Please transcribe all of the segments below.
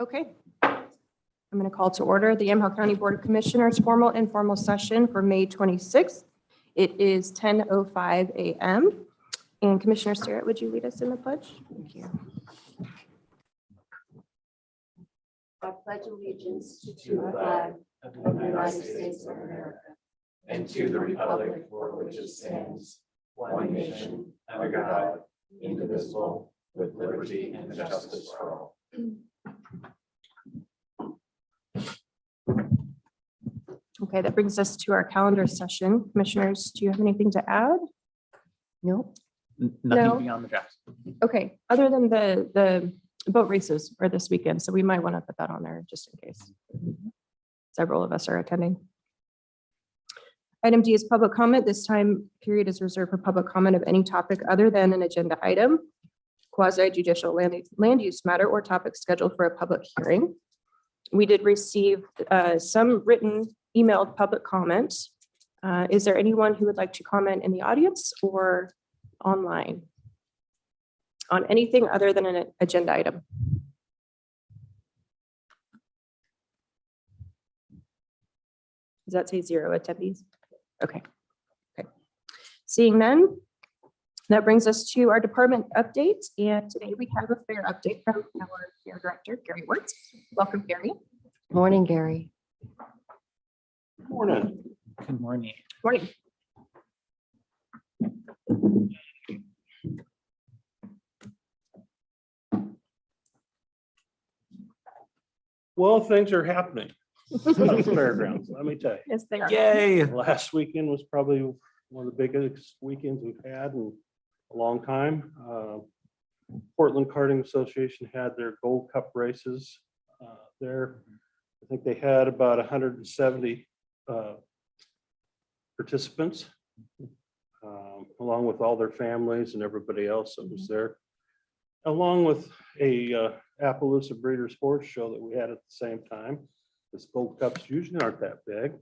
Okay. I'm going to call to order the Yamhill County Board of Commissioners formal informal session for May 26th. It is 10:05 a.m. And Commissioner Starrett, would you lead us in the pledge? Thank you. I pledge allegiance to the flag of the United States of America and to the republic for which it stands, one nation, under God, indivisible, with liberty and justice for all. Okay, that brings us to our calendar session. Commissioners, do you have anything to add? No. Nothing No. beyond the draft. Okay, other than the boat races are this weekend, so we might want to put that on there just in case. Several of us are attending. Item D is public comment. This time period is reserved for public comment of any topic other than an agenda item, quasi judicial land use matter, or topic scheduled for a public hearing. We did receive some written emailed public comments. Is there anyone who would like to comment in the audience or online on anything other than an agenda item? Does that say 0 attendees? Okay. Okay. Seeing none, that brings us to our department updates. And today we have a fair update from our fair director, Gary Wirtz. Welcome, Gary. Morning, Gary. Morning. Good morning. Morning. Well, things are happening at the fairgrounds, let me tell you. Yes, they are. Yay. Last weekend was probably one of the biggest weekends we've had in a long time. Portland Karting Association had their Gold Cup races there. I think they had about 170 participants, along with all their families and everybody else that was there, along with a Appaloosa Breeders' Horse Show that we had at the same time. This Gold Cups usually aren't that big.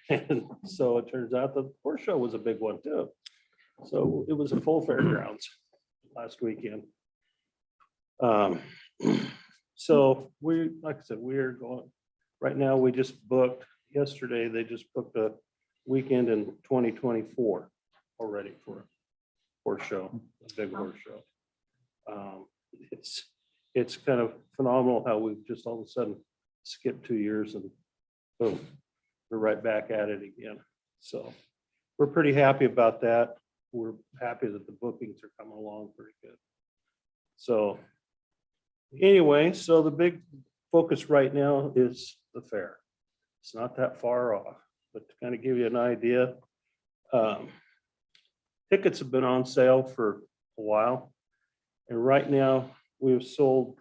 And so it turns out the horse show was a big one too. So it was a full fairgrounds last weekend. So like I said, we're going, right now we just booked, yesterday they just booked a weekend in 2024 already for a horse show, a big horse show. It's kind of phenomenal how we've just all of a sudden skipped 2 years and boom, we're right back at it again. So we're pretty happy about that. We're happy that the bookings are coming along pretty good. So anyway, so the big focus right now is the fair. It's not that far off, but to kind of give you an idea, tickets have been on sale for a while. And right now we've sold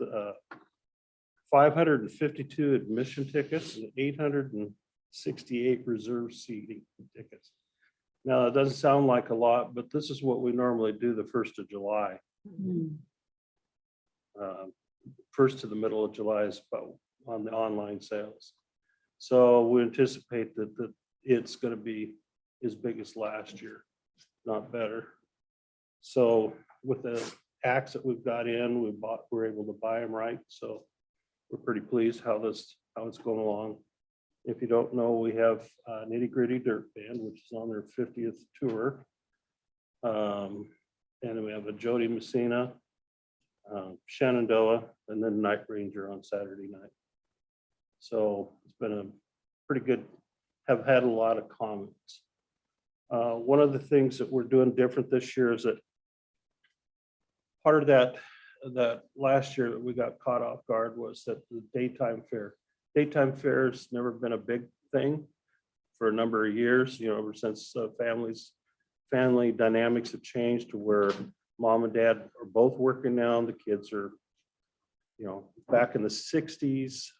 552 admission tickets and 868 reserve seating tickets. Now, it doesn't sound like a lot, but this is what we normally do the 1st of July. First to the middle of July is about on the online sales. So we anticipate that it's going to be as big as last year, not better. So with the acts that we've got in, we're able to buy them right. So we're pretty pleased how it's going along. If you don't know, we have Nitty Gritty Dirt Band, which is on their 50th tour. And then we have a Jody Messina, Shenandoah, and then Night Ranger on Saturday night. So it's been a pretty good, have had a lot of comments. One of the things that we're doing different this year is that part of that last year that we got caught off guard was that the daytime fair has never been a big thing for a number of years, ever since family dynamics have changed to where mom and dad are both working now. The kids are, back in the 60s,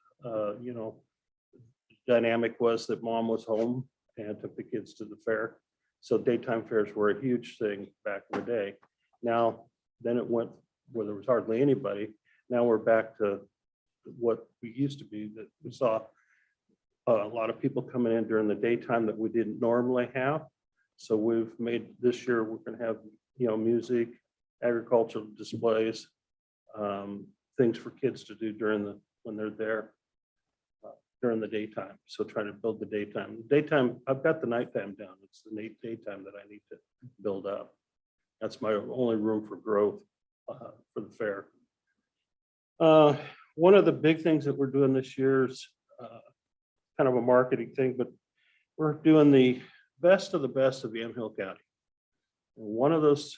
dynamic was that mom was home and took the kids to the fair. So daytime fairs were a huge thing back in the day. Now, then it went where there was hardly anybody. Now we're back to what we used to be, that we saw a lot of people coming in during the daytime that we didn't normally have. So we've made this year, we're going to have, music, agricultural displays, things for kids to do when they're there during the daytime. So try to build the daytime. Daytime, I've got the nighttime down. It's the daytime that I need to build up. That's my only room for growth for the fair. One of the big things that we're doing this year is kind of a marketing thing, but we're doing the best of Yamhill County. And one of those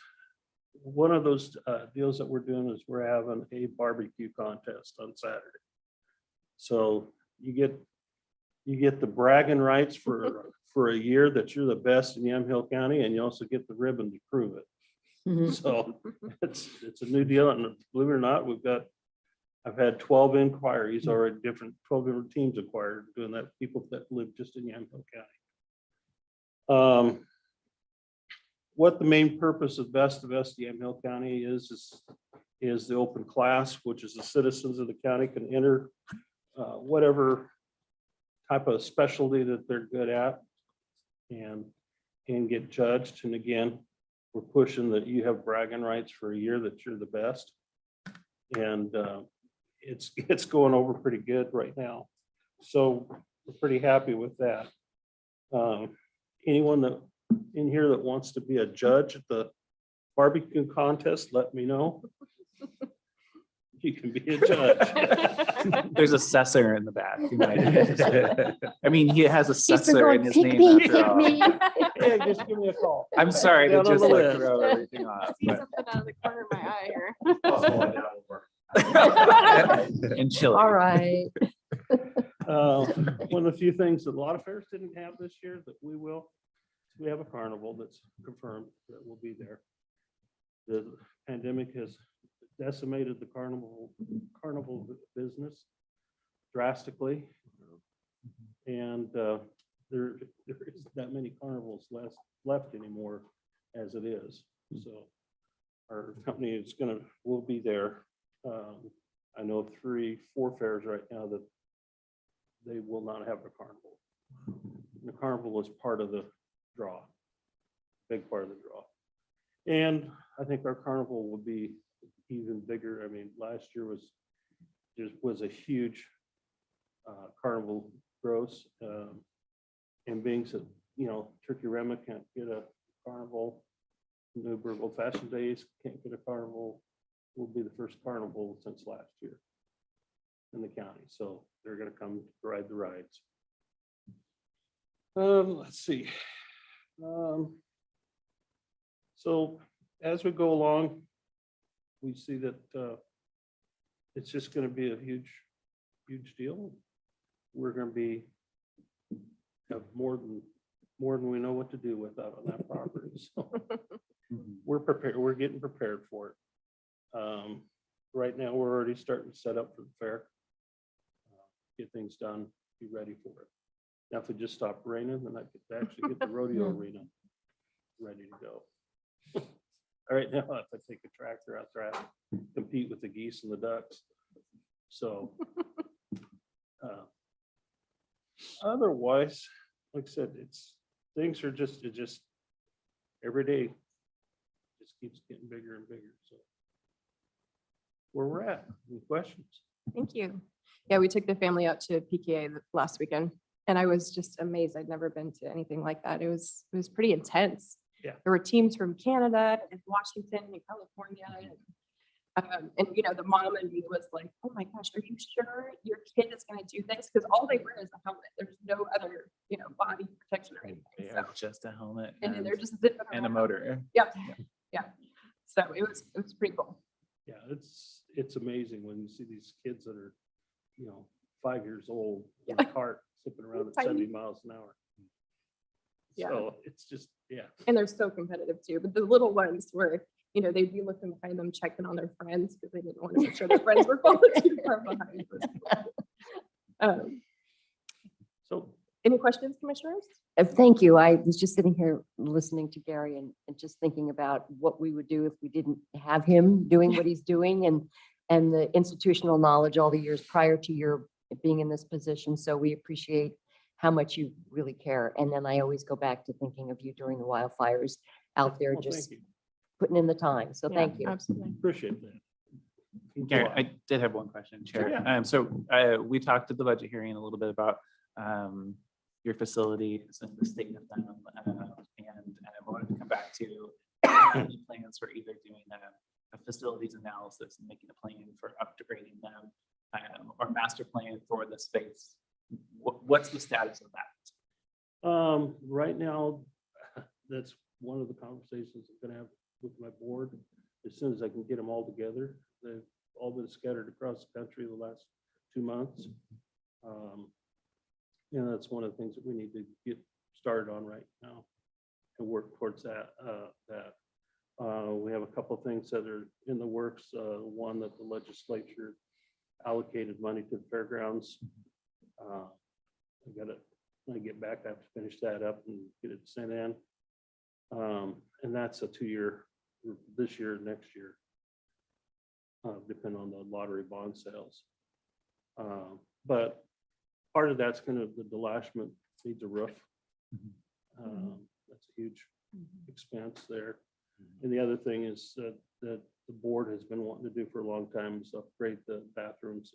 deals that we're doing is we're having a barbecue contest on Saturday. So you get the bragging rights for a year that you're the best in Yamhill County, and you also get the ribbon to prove it. So it's a new deal, and believe it or not, I've had 12 inquiries already, 12 different teams acquired doing that, people that live just in Yamhill County. What the main purpose of Best Yamhill County is the open class, which is the citizens of the county can enter whatever type of specialty that they're good at and get judged. And again, we're pushing that you have bragging rights for a year that you're the best. And it's going over pretty good right now. So we're pretty happy with that. Anyone that in here that wants to be a judge at the barbecue contest, let me know. You can be a judge. There's a Cessor in the back. I mean, he has a He's been Cessor going, in his pick name. me, after pick all. me. Hey, just give me a call. I'm sorry to Down on just the like list. throw everything off. See But something out of the corner of my eye here. in Chile. All right. One of the few things that a lot of fairs didn't have this year that we will, we have a carnival that's confirmed that will be there. The pandemic has decimated the carnival business drastically. And there isn't that many carnivals left anymore as it is. So our company will be there. I know 3-4 fairs right now that they will not have a carnival. The carnival is part of the draw, big part of the draw. And I think our carnival will be even bigger. I mean, last year was a huge carnival gross. And being said, Turkey Rema can't get a carnival. Newburgh Old Fashioned Days can't get a carnival. Will be the first carnival since last year in the county. So they're going to come ride the rides. Let's see. So as we go along, we see that it's just going to be a huge deal. We're going to have more than we know what to do with that on that property. So we're prepared. We're getting prepared for it. Right now, we're already starting to set up for the fair. Get things done, be ready for it. Now, if it just stopped raining, then I could actually get the rodeo arena ready to go. All right, now if I take a tractor out there, I compete with the geese and the ducks. So otherwise, like I said, things are just every day just keeps getting bigger and bigger. So where we're at, any questions? Thank you. Yeah, we took the family out to PKA last weekend, and I was just amazed. I'd never been to anything like that. It was pretty intense. Yeah. There were teams from Canada and Washington and California. And the mom and me was like, oh my gosh, are you sure your kid is going to do this? Because all they wear is a helmet. There's no other, body protection or anything. They So, have just a helmet and then and, they're just zipping and a around. motor. Yep. Yeah. So it was pretty cool. Yeah, it's amazing when you see these kids that are, 5 years old in a cart zipping around at Tiny. 70 miles an hour. Yeah. So it's just, yeah. And they're so competitive too. But the little ones were, they'd be looking behind them, checking on their friends because they didn't want to make sure their friends were falling too far behind. So Any questions, commissioners? Thank you. I was just sitting here listening to Gary and just thinking about what we would do if we didn't have him doing what he's doing and the institutional knowledge all the years prior to your being in this position. So we appreciate how much you really care. And then I always go back to thinking of you during the wildfires out there, well, just thank you. putting in the time. So Yeah, thank you. Absolutely. Appreciate that. Gary, I did have one question, Chair. Yeah. So we talked at the budget hearing a little bit about your facility, some of the state of them, and I wanted to come back to any plans for either doing a facilities analysis and making a plan for upgrading them, or master plan for the space. What's the status of that? Right now, that's one of the conversations I'm gonna have with my board. As soon as I can get them all together, they've all been scattered across the country the last 2 months. That's one of the things that we need to get started on right now and work towards that. We have a couple of things that are in the works. One that the legislature allocated money to the fairgrounds. When I get back, I have to finish that up and get it sent in. And that's a 2-year, this year, next year, depending on the lottery bond sales. But part of that's the delashment needs a roof. That's a huge expense there. And the other thing is that the board has been wanting to do for a long time is upgrade the bathrooms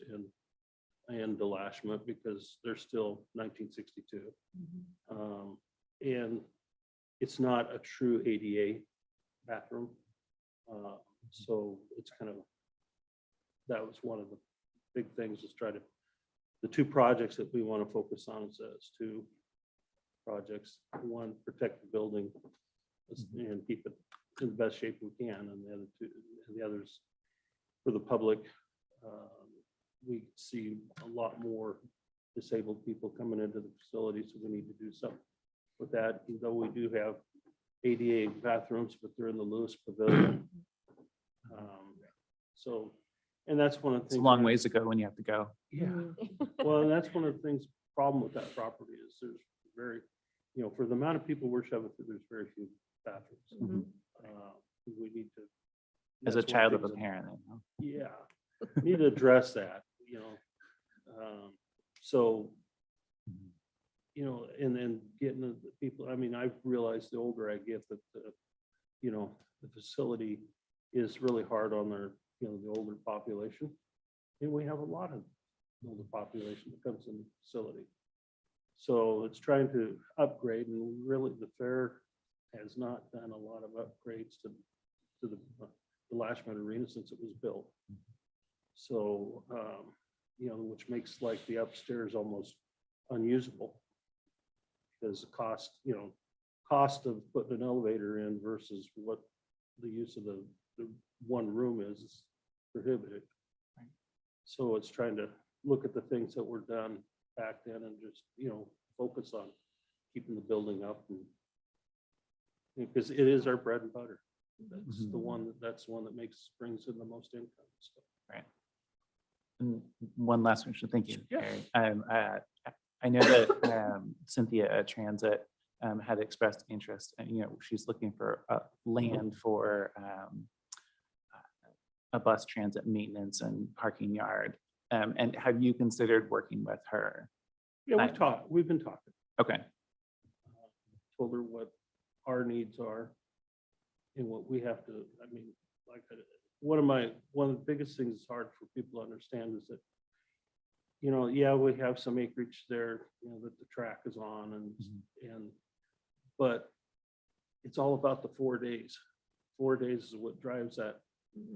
and delashment because they're still 1962. And it's not a true ADA bathroom. So it's that was one of the big things is the 2 projects that we want to focus on is 2 projects. One, protect the building and keep it in the best shape we can. And the others for the public. We see a lot more disabled people coming into the facility, so we need to do something with that. Even though we do have ADA bathrooms, but they're in the Lewis Pavilion. And that's one of the It's things. a long ways to go when you have to go. Yeah. Well, and that's one of the things, problem with that property is there's very, for the amount of people we're shoving through, there's very few bathrooms. We need to. As a that's one of child the of a things that- parent. Yeah, need to address that, so, and then getting the people, I mean, I've realized the older I get that, the facility is really hard on their, the older population. And we have a lot of older population that comes in the facility. So it's trying to upgrade and really the fair has not done a lot of upgrades to the Lashman Arena since it was built. So, which makes like the upstairs almost unusable because the cost of putting an elevator in versus what the use of the one room is prohibitive. So it's trying to look at the things that were done back then and just, focus on keeping the building up and because it is our bread and butter. That's the one that brings in the most income. So. Right. And one last question. Thank you. Yeah. Carrie. I know that Cynthia at Transit had expressed interest and, she's looking for land for a bus transit maintenance and parking yard. And have you considered working with her? Yeah, we've been talking. Okay. Told her what our needs are and what we have to, I mean, like one of the biggest things that's hard for people to understand is that, yeah, we have some acreage there, that the track is on but it's all about the 4 days. 4 days is what drives that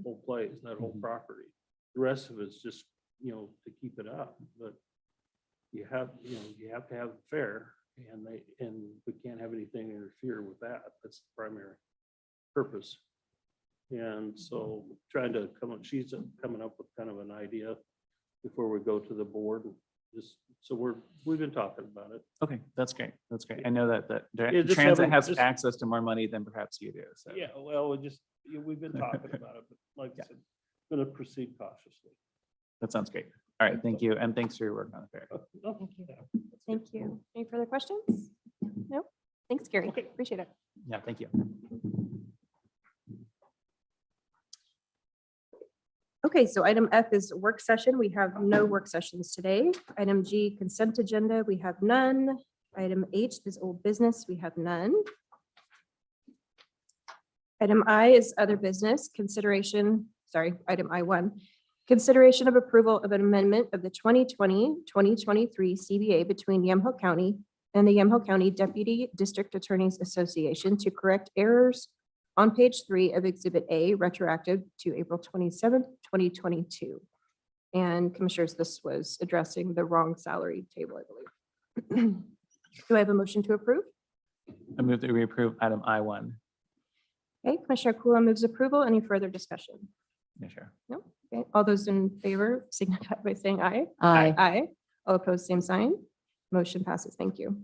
whole place, that whole property. The rest of it's just, to keep it up, but you have to have the fair and we can't have anything interfere with that. That's the primary purpose. And so trying to she's coming up with kind of an idea before we go to the board. We've been talking about it. Okay, that's great. That's great. I know that Yeah, just transit has just- access to more money than perhaps you do. So Yeah, well, we've been talking about it, but like I said, going to proceed cautiously. that sounds great. All right, thank you. And thanks for your work on the fair. Thank you. Thank you. Any further questions? No? Thanks, Gary. Okay. Appreciate it. Yeah, thank you. Okay, so item F is work session. We have no work sessions today. Item G, consent agenda, we have none. Item H is old business, we have none. Item I is other business consideration, item I1. Consideration of approval of an amendment of the 2020-2023 CBA between Yamhill County and the Yamhill County Deputy District Attorneys Association to correct errors on page 3 of Exhibit A, retroactive to April 27th, 2022. And Commissioners, this was addressing the wrong salary table, I believe. Do I have a motion to approve? I move that we approve item I1. Okay, Commissioner Kula moves approval. Any further discussion? No, sure. No? Okay, all those in favor signify by saying aye. Aye. Aye. All opposed, same sign. Motion passes. Thank you.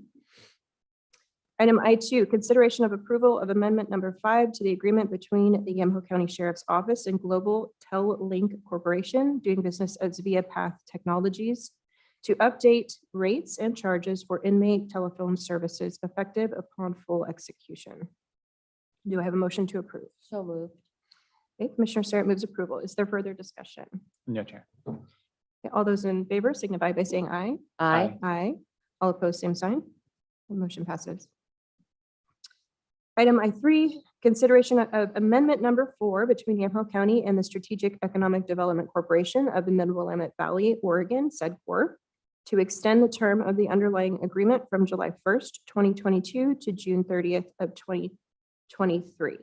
Item I2, consideration of approval of amendment number 5 to the agreement between the Yamhill County Sheriff's Office and Global Tel-Link Corporation, doing business as Via Path Technologies, to update rates and charges for inmate telephone services effective upon full execution. Do I have a motion to approve? So moved. Okay, Commissioner Sterrett moves approval. Is there further discussion? No, Chair. Okay, all those in favor signify by saying aye. Aye. Aye. All opposed, same sign. The motion passes. Item I3, consideration of amendment number 4 between Yamhill County and the Strategic Economic Development Corporation of the Mid-Willamette Valley, Oregon, SEDCOR, to extend the term of the underlying agreement from July 1st, 2022 to June 30th of 2023.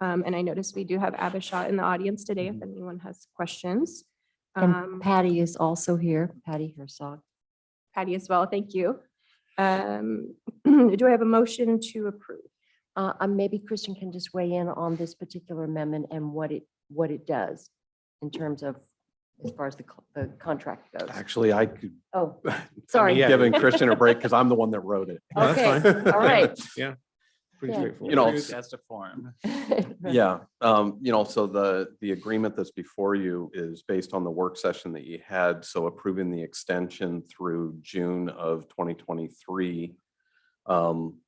And I noticed we do have Abishai in the audience today if anyone has questions. And Patty is also here, Patty Herzog. Patty as well, thank you. Do I have a motion to approve? Maybe Christian can just weigh in on this particular amendment and what it does in terms of, as far as the contract goes. Actually, I could. Oh, I'm sorry. Giving Christian a break because I'm the one that wrote it. No, that's Okay, fine. all right. Yeah. Pretty Yeah. straightforward. You know, Approved as to form. Yeah, so the agreement that's before you is based on the work session that you had, so approving the extension through June of 2023,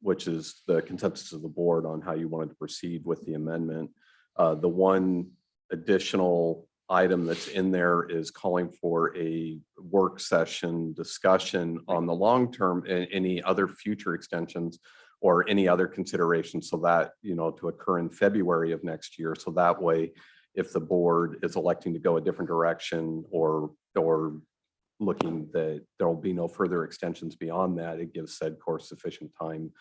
which is the consensus of the board on how you wanted to proceed with the amendment. The one additional item that's in there is calling for a work session discussion on the long term and any other future extensions or any other considerations, so that, to occur in February of next year. So that way, if the board is electing to go a different direction or looking that there will be no further extensions beyond that, it gives SEDCOR sufficient time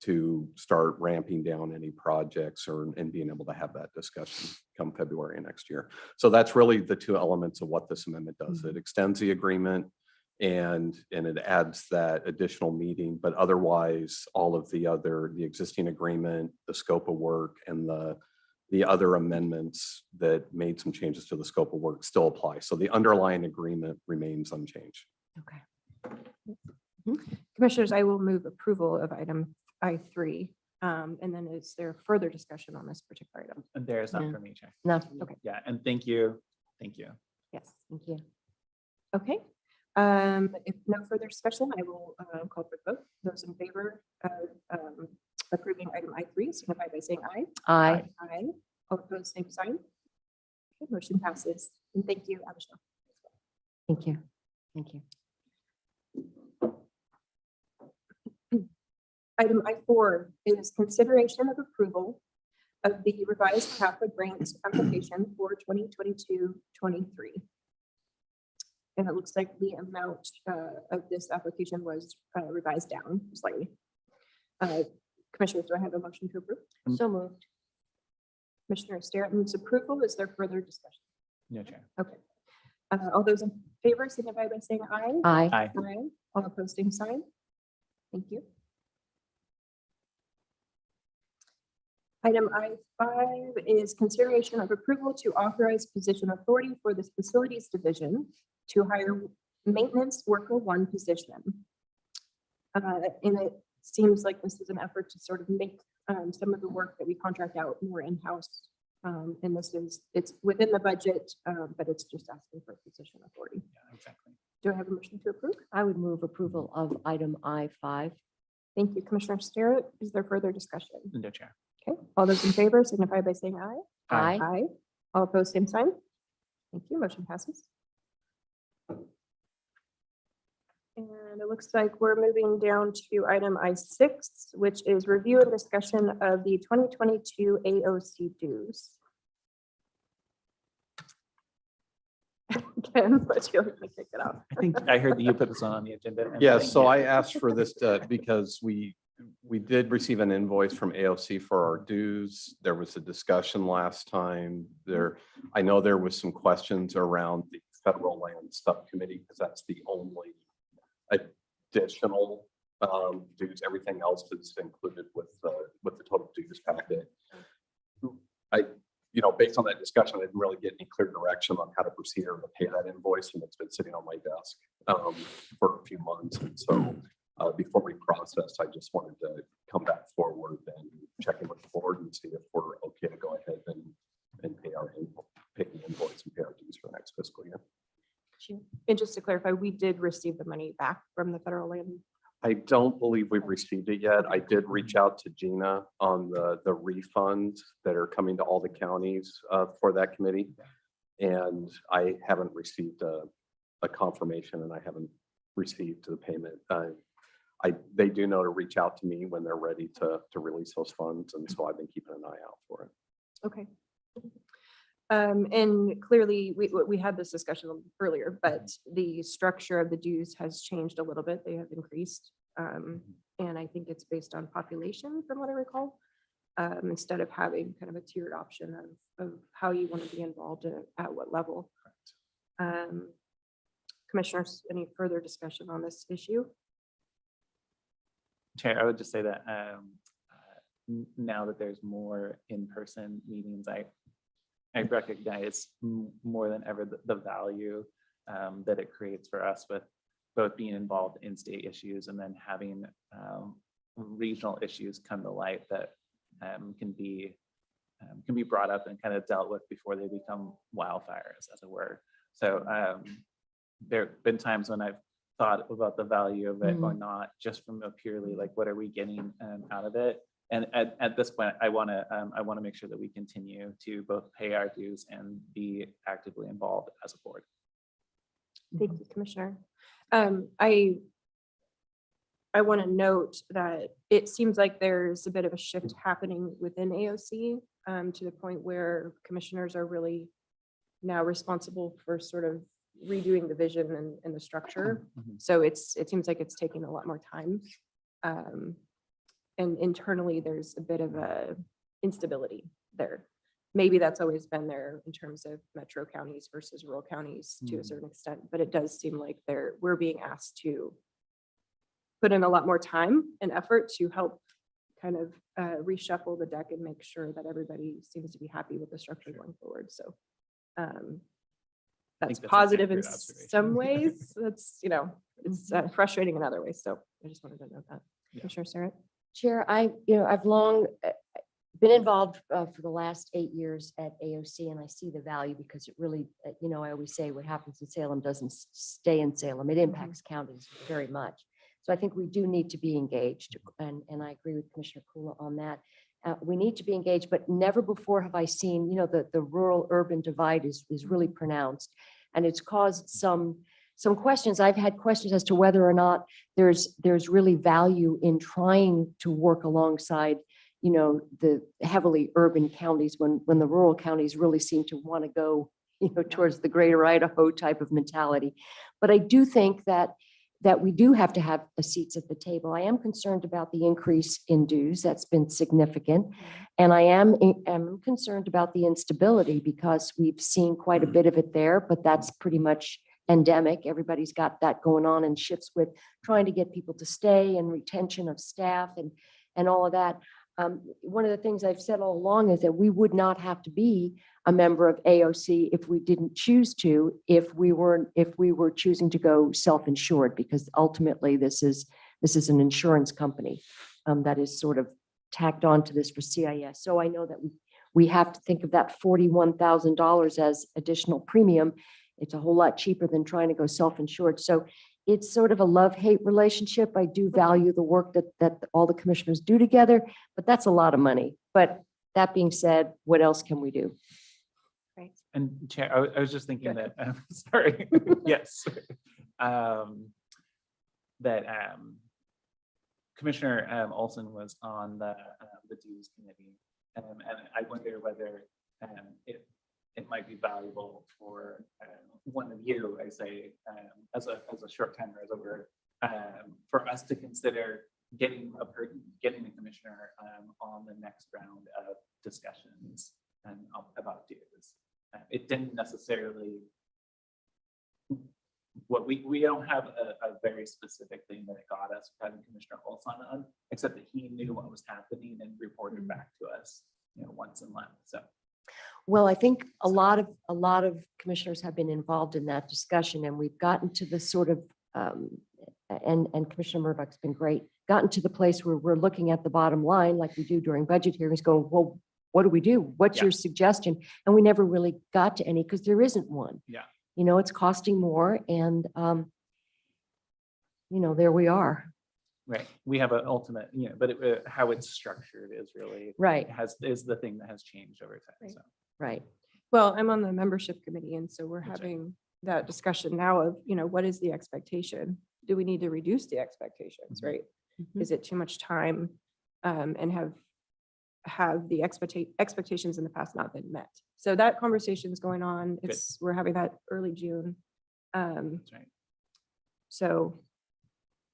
to start ramping down any projects and being able to have that discussion come February of next year. So that's really the two elements of what this amendment does. It extends the agreement and it adds that additional meeting, but otherwise all of the existing agreement, the scope of work, and the other amendments that made some changes to the scope of work still apply. So the underlying agreement remains unchanged. Okay. Commissioners, I will move approval of item I3. And then is there further discussion on this particular item? And there is not Yeah. for me, Chair. No, Okay. Yeah, and thank you. Thank you. Yes. thank you. Okay. If no further discussion, I will call for the vote. Those in favor of approving item I3, signify by saying aye. Aye. Aye. All opposed, same sign. Okay, motion passes. And thank you, Abishai. Thank you. Thank you. Item I4 is consideration of approval of the revised Catholic grants application for 2022-23. And it looks like the amount of this application was revised down slightly. Commissioners, do I have a motion to approve? So moved. Commissioner Sterrett moves approval. Is there further discussion? No, Chair. Okay. All those in favor signify by saying aye. Aye. Aye. Aye. All opposed, same sign. Thank you. Item I5 is consideration of approval to authorize position authority for this facilities division to hire maintenance worker 1 position. And it seems like this is an effort to sort of make some of the work that we contract out more in-house. And it's within the budget, but it's just asking for position authority. Yeah, exactly. Do I have a motion to approve? I would move approval of item I5. Thank you, Commissioner Sterrett. Is there further discussion? No, Chair. Okay, all those in favor signify by saying aye. Aye. Aye. All opposed, same sign. Thank you, motion passes. And it looks like we're moving down to item I6, which is review and discussion of the 2022 AOC dues. Ken, but you'll kick it off. I think I heard that you put this one on the agenda. and Yeah, thank so you. I asked for this because we did receive an invoice from AOC for our dues. There was a discussion last time there. I know there was some questions around the federal land subcommittee because that's the only additional dues. Everything else is included with the total dues packet. Based on that discussion, I didn't really get any clear direction on how to proceed or to pay that invoice, and it's been sitting on my desk for a few months. And so before we process, I just wanted to come back forward and check in with the board and see if we're okay to go ahead and pay the invoice and pay our dues for next fiscal year. And just to clarify, we did receive the money back from the federal land. I don't believe we've received it yet. I did reach out to Gina on the refunds that are coming to all the counties for that committee. And I haven't received a confirmation, and I haven't received the payment. They do know to reach out to me when they're ready to release those funds. And so I've been keeping an eye out for it. Okay. And clearly, we had this discussion earlier, but the structure of the dues has changed a little bit. They have increased. And I think it's based on population, from what I recall, instead of having kind of a tiered option of how you want to be involved at what level. Commissioners, any further discussion on this issue? Chair, I would just say that now that there's more in-person meetings, I recognize more than ever the value that it creates for us with both being involved in state issues and then having regional issues come to light that can be brought up and kind of dealt with before they become wildfires, as it were. So there have been times when I've thought about the value of it or not, just from a purely like, what are we getting out of it? And at this point, I want to make sure that we continue to both pay our dues and be actively involved as a board. Thank you, Commissioner. I want to note that it seems like there's a bit of a shift happening within AOC to the point where commissioners are really now responsible for sort of redoing the vision and the structure. So it seems like it's taking a lot more time. And internally, there's a bit of a instability there. Maybe that's always been there in terms of metro counties versus rural counties to a certain extent, but it does seem like we're being asked to put in a lot more time and effort to help kind of reshuffle the deck and make sure that everybody seems to be happy with the structure going forward. So that's that's an positive in accurate observation. some ways. That's, it's frustrating in other ways. So I just wanted to note that. Yeah. Commissioner Sarah? Chair, I've long been involved for the last 8 years at AOC, and I see the value because it really, I always say what happens in Salem doesn't stay in Salem. It impacts counties very much. So I think we do need to be engaged, and I agree with Commissioner Kula on that. We need to be engaged, but never before have I seen, the rural-urban divide is really pronounced, and it's caused some questions. I've had questions as to whether or not there's really value in trying to work alongside, the heavily urban counties when the rural counties really seem to want to go, towards the greater Idaho type of mentality. But I do think that we do have to have seats at the table. I am concerned about the increase in dues. That's been significant. And I am concerned about the instability because we've seen quite a bit of it there, but that's pretty much endemic. Everybody's got that going on, and shifts with trying to get people to stay and retention of staff and all of that. One of the things I've said all along is that we would not have to be a member of AOC if we didn't choose to, if we were choosing to go self-insured, because ultimately this is an insurance company that is sort of tacked on to this for CIS. So I know that we have to think of that $41,000 as additional premium. It's a whole lot cheaper than trying to go self-insured. So it's sort of a love-hate relationship. I do value the work that all the commissioners do together, but that's a lot of money. But that being said, what else can we do? Right. And Chair, I was just thinking that, sorry, yes. That Commissioner Olson was on the dues committee. And I wonder whether it might be valuable for one of you, I say, as a short time reservoir, for us to consider getting getting a commissioner on the next round of discussions about dues. It didn't necessarily, we don't have a very specific thing that it got us having Commissioner Olson on, except that he knew what was happening and reported back to us, once a month. So Well, I think a lot of commissioners have been involved in that discussion, and we've gotten to the sort of, and Commissioner Murdoch's been great, gotten to the place where we're looking at the bottom line like we do during budget hearings, going, well, what do we do? What's Yeah. your suggestion? And we never really got to any because there isn't one. Yeah. It's costing more, and there we are. right, we have an ultimate, but how it's structured is really Right, is the thing that has changed over time. Right. So right. Well, I'm on the membership committee, and so we're That's right. having that discussion now of, what is the expectation? Do we need to reduce the expectations, Mhm. right? Mhm. Is it too much time? And have the expectations in the past not been met? So that conversation is going on. Good. We're having that early June. that's right. So,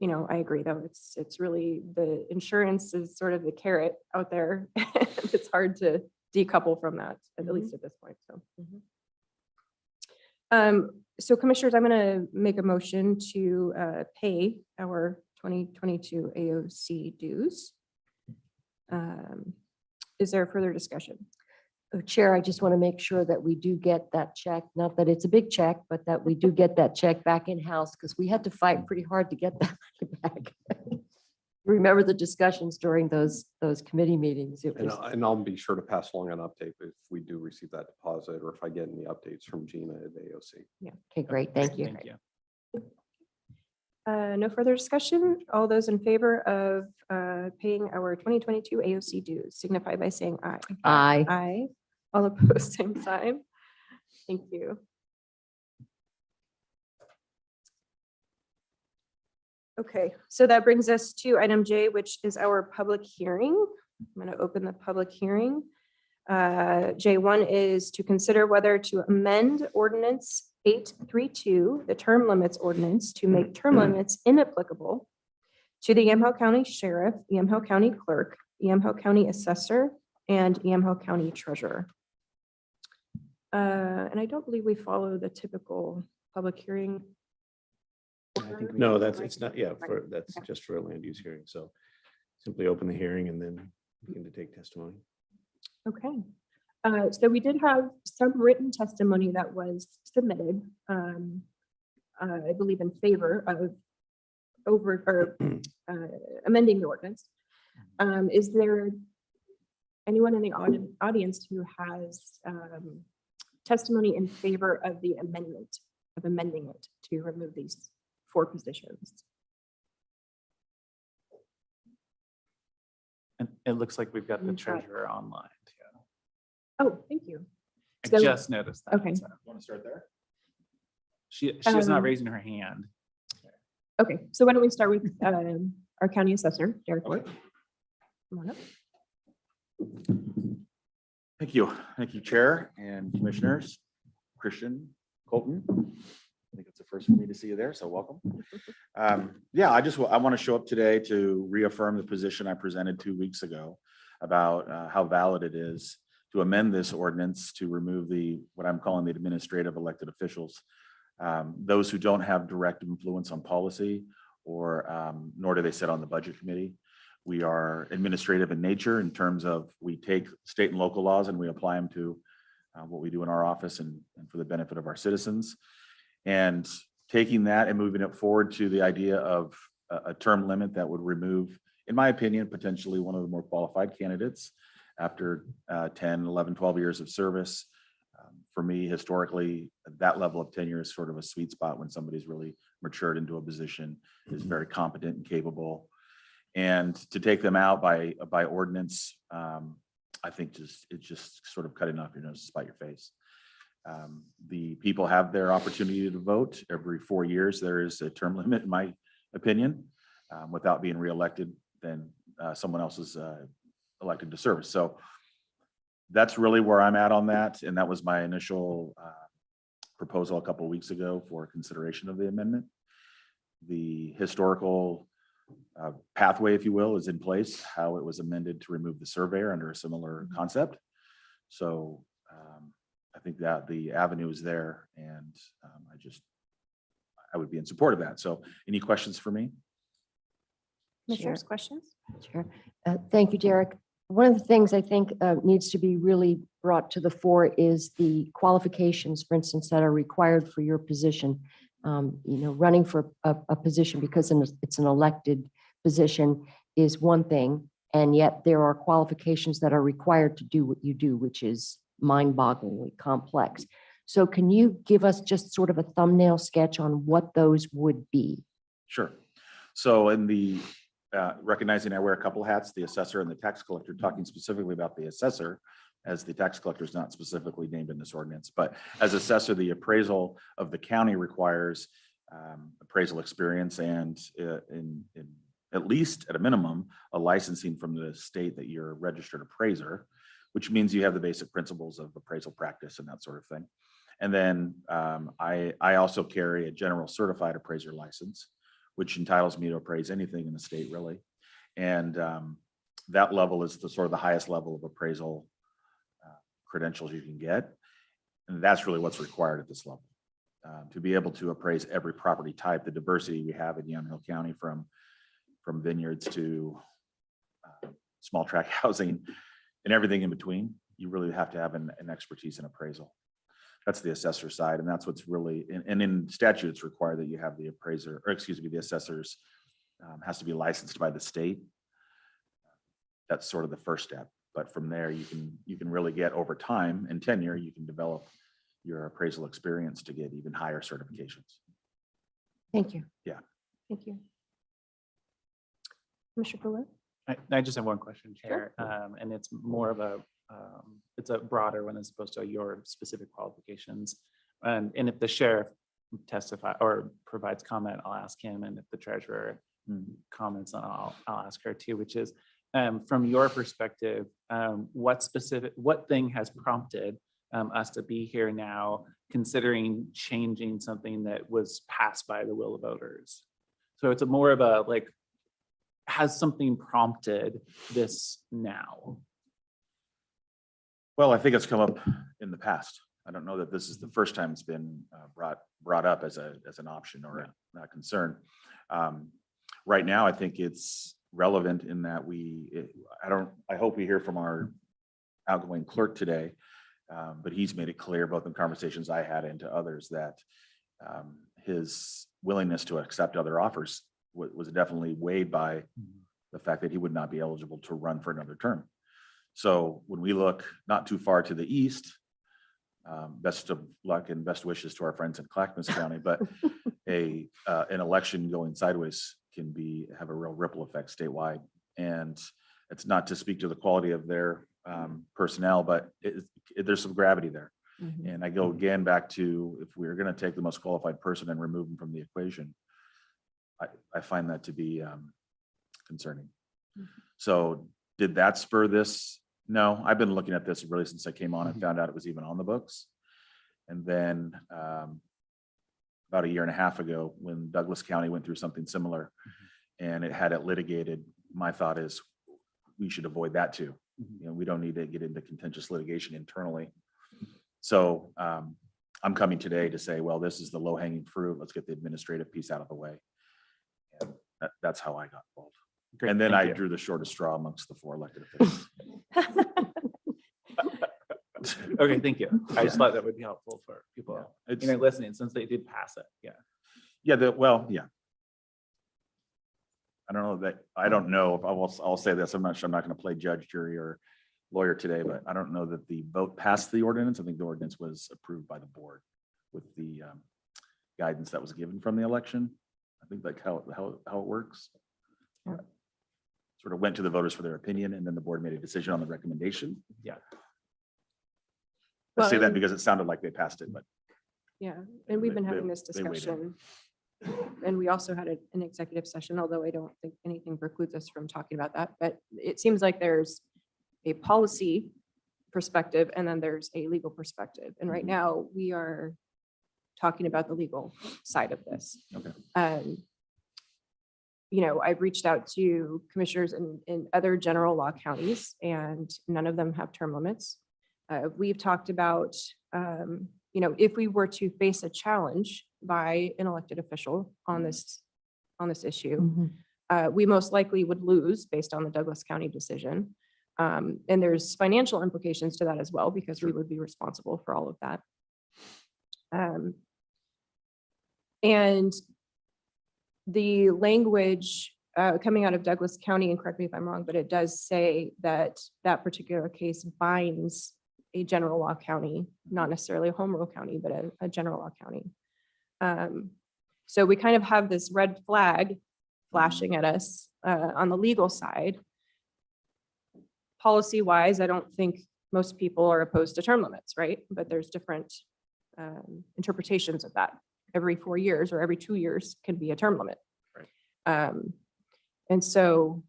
I agree, though. It's really, the insurance is sort of the carrot out there. It's hard to decouple from that, at least at this point, so. So commissioners, I'm going to make a motion to pay our 2022 AOC dues. Is there further discussion? Chair, I just want to make sure that we do get that check, not that it's a big check, but that we do get that check back in-house, because we had to fight pretty hard to get that back. Remember the discussions during those committee meetings? It was, And I'll be sure to pass along an update if we do receive that deposit or if I get any updates from Gina at AOC. okay, great, thank you. Thank you. No further discussion. All those in favor of paying our 2022 AOC dues signify by saying aye. Aye. Aye. All opposed, same sign. Thank you. Okay, so that brings us to item J, which is our public hearing. I'm going to open the public hearing. J1 is to consider whether to amend ordinance 832, the term limits ordinance, to make term limits inapplicable to the Yamhill County Sheriff, Yamhill County Clerk, Yamhill County Assessor, and Yamhill County Treasurer. And I don't believe we follow the typical public hearing. order. No, it's not, yeah, Right. that's Okay. just for a land use hearing. So simply open the hearing and then begin to take testimony. Okay. So we did have some written testimony that was submitted, I believe in favor of amending the ordinance. Is there anyone in the audience who has testimony in favor of the amendment, of amending it to remove these 4 positions? And it looks like we've got the We've got- treasurer online too. Oh, thank you. I So- just noticed that. Okay. Want to start there? She's not Um, raising her hand. Okay, so why don't we start with our county assessor, Derek Wood. Come on up. Thank you. Thank you, Chair and Commissioners. Christian, Colton. I think it's the first for me to see you there, so welcome. Yeah, I want to show up today to reaffirm the position I presented 2 weeks ago about how valid it is to amend this ordinance to remove what I'm calling the administrative elected officials. Those who don't have direct influence on policy nor do they sit on the budget committee. We are administrative in nature in terms of we take state and local laws and we apply them to what we do in our office and for the benefit of our citizens. And taking that and moving it forward to the idea of a term limit that would remove, in my opinion, potentially one of the more qualified candidates after 10, 11, 12 years of service. For me, historically, that level of tenure is sort of a sweet spot when somebody's really matured into a position, is very competent and capable. And to take them out by ordinance, I think it's just sort of cutting off your nose to spite your face. The people have their opportunity to vote every 4 years. There is a term limit, in my opinion. Without being reelected, then someone else is elected to service. So that's really where I'm at on that. And that was my initial proposal a couple of weeks ago for consideration of the amendment. The historical pathway, if you will, is in place, how it was amended to remove the surveyor under a similar concept. So I think that the avenue is there, and I would be in support of that. So any questions for me? Commissioners, questions? Sure. Thank you, Derek. One of the things I think needs to be really brought to the fore is the qualifications, for instance, that are required for your position. Running for a position because it's an elected position is one thing, and yet there are qualifications that are required to do what you do, which is mind-bogglingly complex. So can you give us just sort of a thumbnail sketch on what those would be? Sure. So in the recognizing I wear a couple hats, the assessor and the tax collector, talking specifically about the assessor, as the tax collector is not specifically named in this ordinance, but as assessor, the appraisal of the county requires appraisal experience and in at least at a minimum, a licensing from the state that you're a registered appraiser, which means you have the basic principles of appraisal practice and that sort of thing. And then I also carry a general certified appraiser license, which entitles me to appraise anything in the state, really. And that level is the sort of the highest level of appraisal credentials you can get. And that's really what's required at this level. To be able to appraise every property type, the diversity we have in Yamhill County from vineyards to small tract housing and everything in between, you really have to have an expertise in appraisal. That's the assessor side, and that's what's really, and in statute, it's required that you have the appraiser, or excuse me, the assessors has to be licensed by the state. That's sort of the first step. But from there, you can really get over time and tenure, you can develop your appraisal experience to get even higher certifications. Thank you. Yeah. Thank you. Commissioner Brewer? I just have one question, Chair, and it's more of it's a broader one as opposed to your specific qualifications. And if the sheriff testify or provides comment, I'll ask him, and if the treasurer comments, then I'll ask her too, which is, from your perspective, what thing has prompted us to be here now, considering changing something that was passed by the will of voters? So it's more of a like, has something prompted this now? Well, I think it's come up in the past. I don't know that this is the first time it's been brought up as an option or a concern. Right now, I think it's relevant in that I hope we hear from our outgoing clerk today, but he's made it clear, both in conversations I had and to others, that his willingness to accept other offers was definitely weighed by the fact that he would not be eligible to run for another term. So when we look not too far to the east, best of luck and best wishes to our friends in Clackamas County, but an election going sideways can have a real ripple effect statewide. And it's not to speak to the quality of their personnel, but there's some gravity there. Mhm. And I go again back to, if we're going to take the most qualified person and remove them from the equation, I find that to be concerning. So did that spur this? No, I've been looking at this really since I came on and found out it was even on the books. And then about a year and a half ago, when Douglas County went through something similar and it had it litigated, my thought is we should avoid that too. We don't need to get into contentious litigation internally. So I'm coming today to say, well, this is the low-hanging fruit. Let's get the administrative piece out of the way. And that's how I got involved. Great, And then thank I you. drew the shortest straw amongst the 4 elected officials. Okay, thank you. I just thought that would be helpful for people It's, listening, since they did pass it. Yeah. yeah, yeah. I don't know if I'll say this. I'm not going to play judge, jury, or lawyer today, but I don't know that the vote passed the ordinance. I think the ordinance was approved by the board with the guidance that was given from the election. I think that's how it works. Sort of went to the voters for their opinion, and then the board made a decision on the recommendation. Yeah. I say Well, that and- because it sounded like they passed it, but Yeah, and we've been They- having this they weighed in. discussion. And we also had an executive session, although I don't think anything precludes us from talking about that. But it seems like there's a policy perspective, and then there's a legal perspective. And right now, we are talking about the legal side of this. Okay. You know, I've reached out to commissioners in other general law counties, and none of them have term limits. We've talked about, you know, if we were to face a challenge by an elected official on this issue, we most likely would lose based on the Douglas County decision. And there's financial implications to that as well, because we would be responsible for all of that. And the language coming out of Douglas County, and correct me if I'm wrong, but it does say that that particular case binds a general law county, not necessarily a home rule county, but a general law county. So we kind of have this red flag flashing at us on the legal side. Policy wise, I don't think most people are opposed to term limits, right? But there's different interpretations of that. Every 4 years or every 2 years can be a term limit. Right. And so,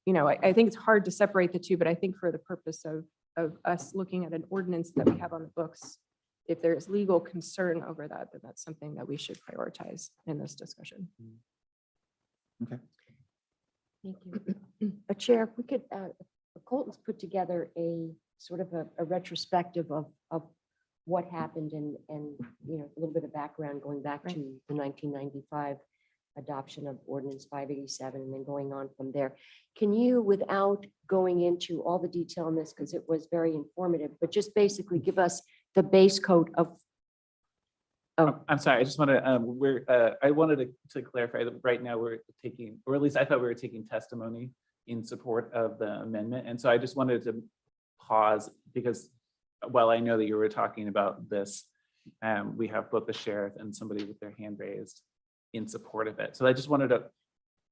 you know, I think it's hard to separate the two, but I think for the purpose of us looking at an ordinance that we have on the books, if there's legal concern over that, then that's something that we should prioritize in this discussion. Thank you. Chair, if we could, Colton's put together a sort of a retrospective of what happened and, you know, a little bit of background going back to the 1995 adoption of ordinance 587 and then going on from there. Can you, without going into all the detail on this, because it was very informative, but just basically give us the base code of. I'm sorry, I just want to, I wanted to clarify that right now we're taking, or at least I thought we were taking testimony in support of the amendment. And so I just wanted to pause because while I know that you were talking about this, we have both the sheriff and somebody with their hand raised in support of it. So I just wanted to.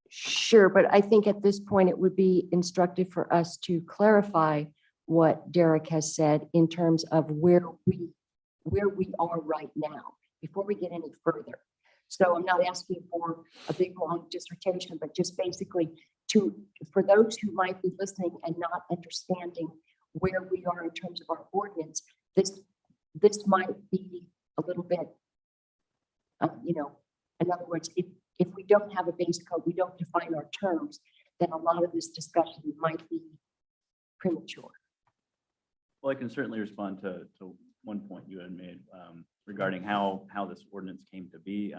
Sure, but I think at this point it would be instructive for us to clarify what Derek has said in terms of where we are right now before we get any further. So I'm not asking for a big long dissertation, but just basically for those who might be listening and not understanding where we are in terms of our ordinance, this might be a little bit, you know, in other words, if we don't have a base code, we don't define our terms, then a lot of this discussion might be premature. Well, I can certainly respond to one point you had made regarding how this ordinance came to be.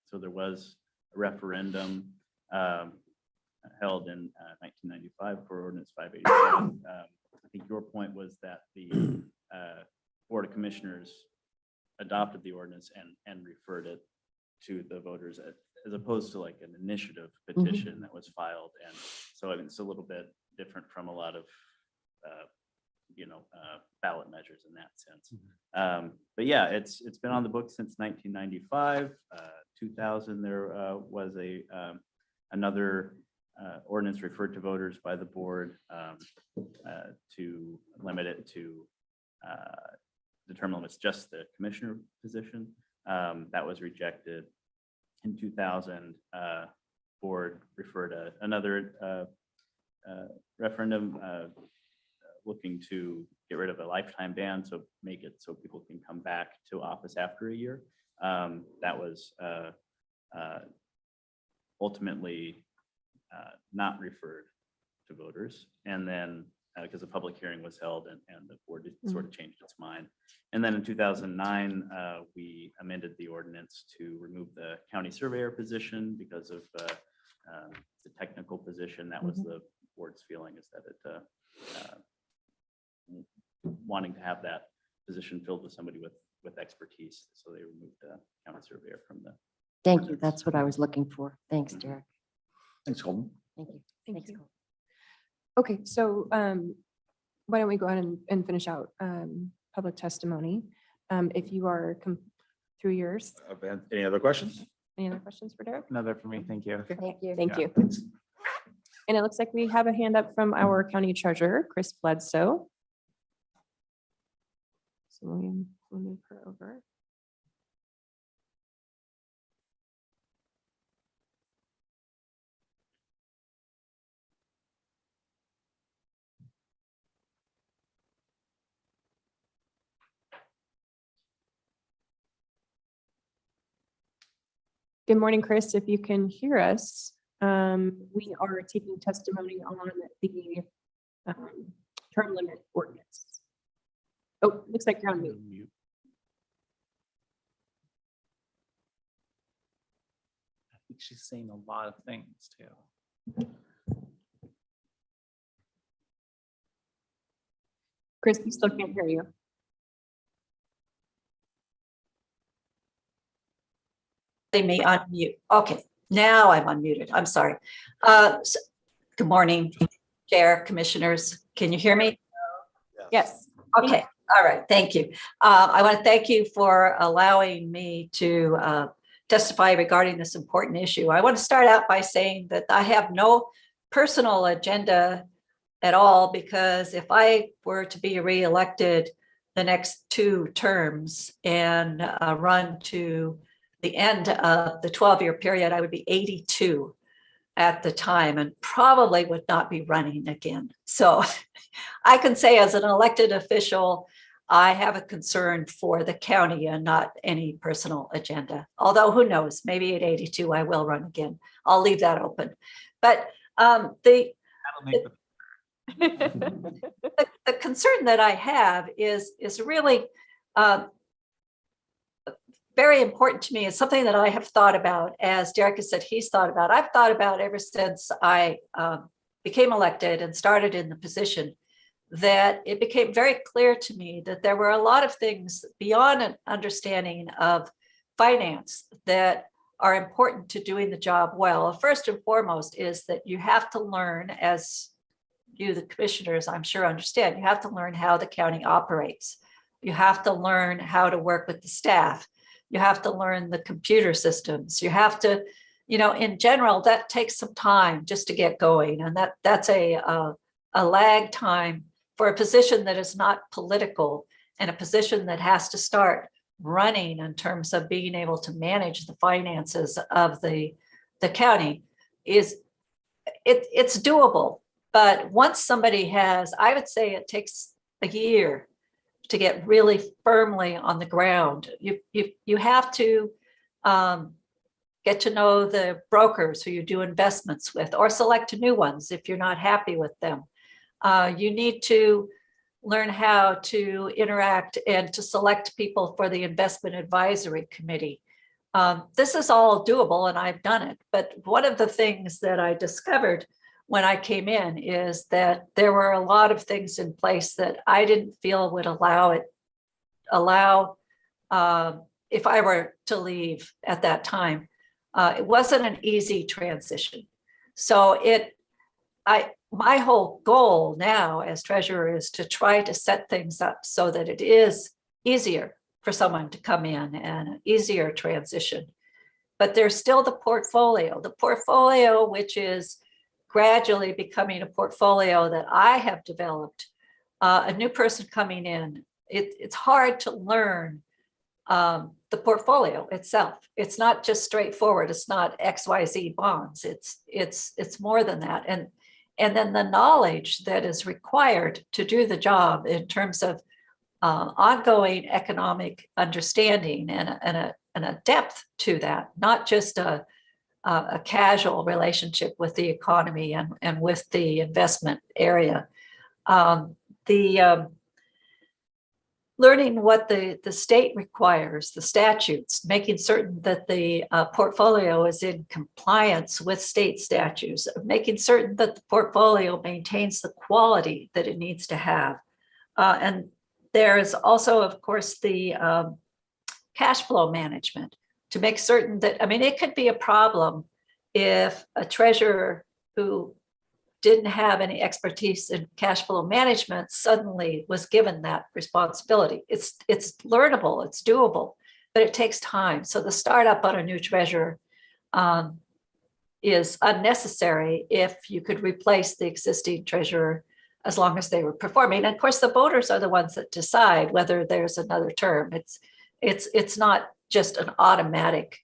So there was a referendum held in 1995 for ordinance 587. I think your point was that the Board of Commissioners adopted the ordinance and referred it to the voters as opposed to like an initiative petition that was filed. And so I mean, it's a little bit different from a lot of ballot measures in that sense. But yeah, it's been on the books since 1995, 2000. There was another ordinance referred to voters by the board to limit it to the term limits, just the commissioner position. That was rejected. In 2000, board referred another referendum looking to get rid of a lifetime ban, so make it so people can come back to office after a year. That was ultimately not referred to voters. And then because a public hearing was held and the board sort of changed its mind. And then in 2009, we amended the ordinance to remove the county surveyor position because of the technical position. That was the board's feeling, is that it wanting to have that position filled with somebody with expertise. So they removed the county surveyor from the. Thank you. That's what I was looking for. Thanks, Derek. Thanks, Colton. Thank you. Thank Thanks, you. Colton. Okay, so why don't we go ahead and finish out public testimony? If you are through yours, Any other questions? any other questions for Derek? Another for me, thank you. Thank you. Thank Yeah, you. thanks. And it looks like we have a hand up from our county treasurer, Chris Bledsoe. So we'll move her over. Good morning, Chris. If you can hear us, we are taking testimony on the term limit ordinance. Oh, looks like you're on mute. I think she's saying a lot of things too. Chris, we still can't hear you. Me unmute. Okay, now I'm unmuted. I'm sorry. Good morning, Chair, Commissioners. Can you hear me? Yes. Okay, all right, thank you. I want to thank you for allowing me to testify regarding this important issue. I want to start out by saying that I have no personal agenda at all, because if I were to be reelected the next 2 terms and run to the end of the 12-year period, I would be 82 at the time and probably would not be running again. So I can say as an elected official, I have a concern for the county and not any personal agenda. Although who knows, maybe at 82, I will run again. I'll leave that open. But That'll make the concern that I have is really very important to me. It's something that I have thought about, as Derek has said he's thought about. I've thought about ever since I became elected and started in the position, that it became very clear to me that there were a lot of things beyond an understanding of finance that are important to doing the job well. First and foremost is that you have to learn, as you, the commissioners, I'm sure understand, you have to learn how the county operates. You have to learn how to work with the staff. You have to learn the computer systems. You have to, in general, that takes some time just to get going. And that's a lag time for a position that is not political, and a position that has to start running in terms of being able to manage the finances of the county. It's doable. But once somebody has, I would say it takes a year to get really firmly on the ground. You have to get to know the brokers who you do investments with, or select new ones if you're not happy with them. You need to learn how to interact and to select people for the investment advisory committee. This is all doable, and I've done it. But one of the things that I discovered when I came in is that there were a lot of things in place that I didn't feel would allow if I were to leave at that time. It wasn't an easy transition. So my whole goal now as treasurer is to try to set things up so that it is easier for someone to come in and an easier transition. But there's still the portfolio, which is gradually becoming a portfolio that I have developed. A new person coming in, it's hard to learn the portfolio itself. It's not just straightforward. It's not XYZ bonds. It's more than that. And then the knowledge that is required to do the job in terms of ongoing economic understanding and a depth to that, not just a casual relationship with the economy and with the investment area. Learning what the state requires, the statutes, making certain that the portfolio is in compliance with state statutes, making certain that the portfolio maintains the quality that it needs to have. And there is also, of course, the cash flow management, to make certain that, it could be a problem if a treasurer who didn't have any expertise in cash flow management suddenly was given that responsibility. It's learnable, it's doable, but it takes time. So the startup on a new treasurer is unnecessary if you could replace the existing treasurer as long as they were performing. And of course, the voters are the ones that decide whether there's another term. It's not just an automatic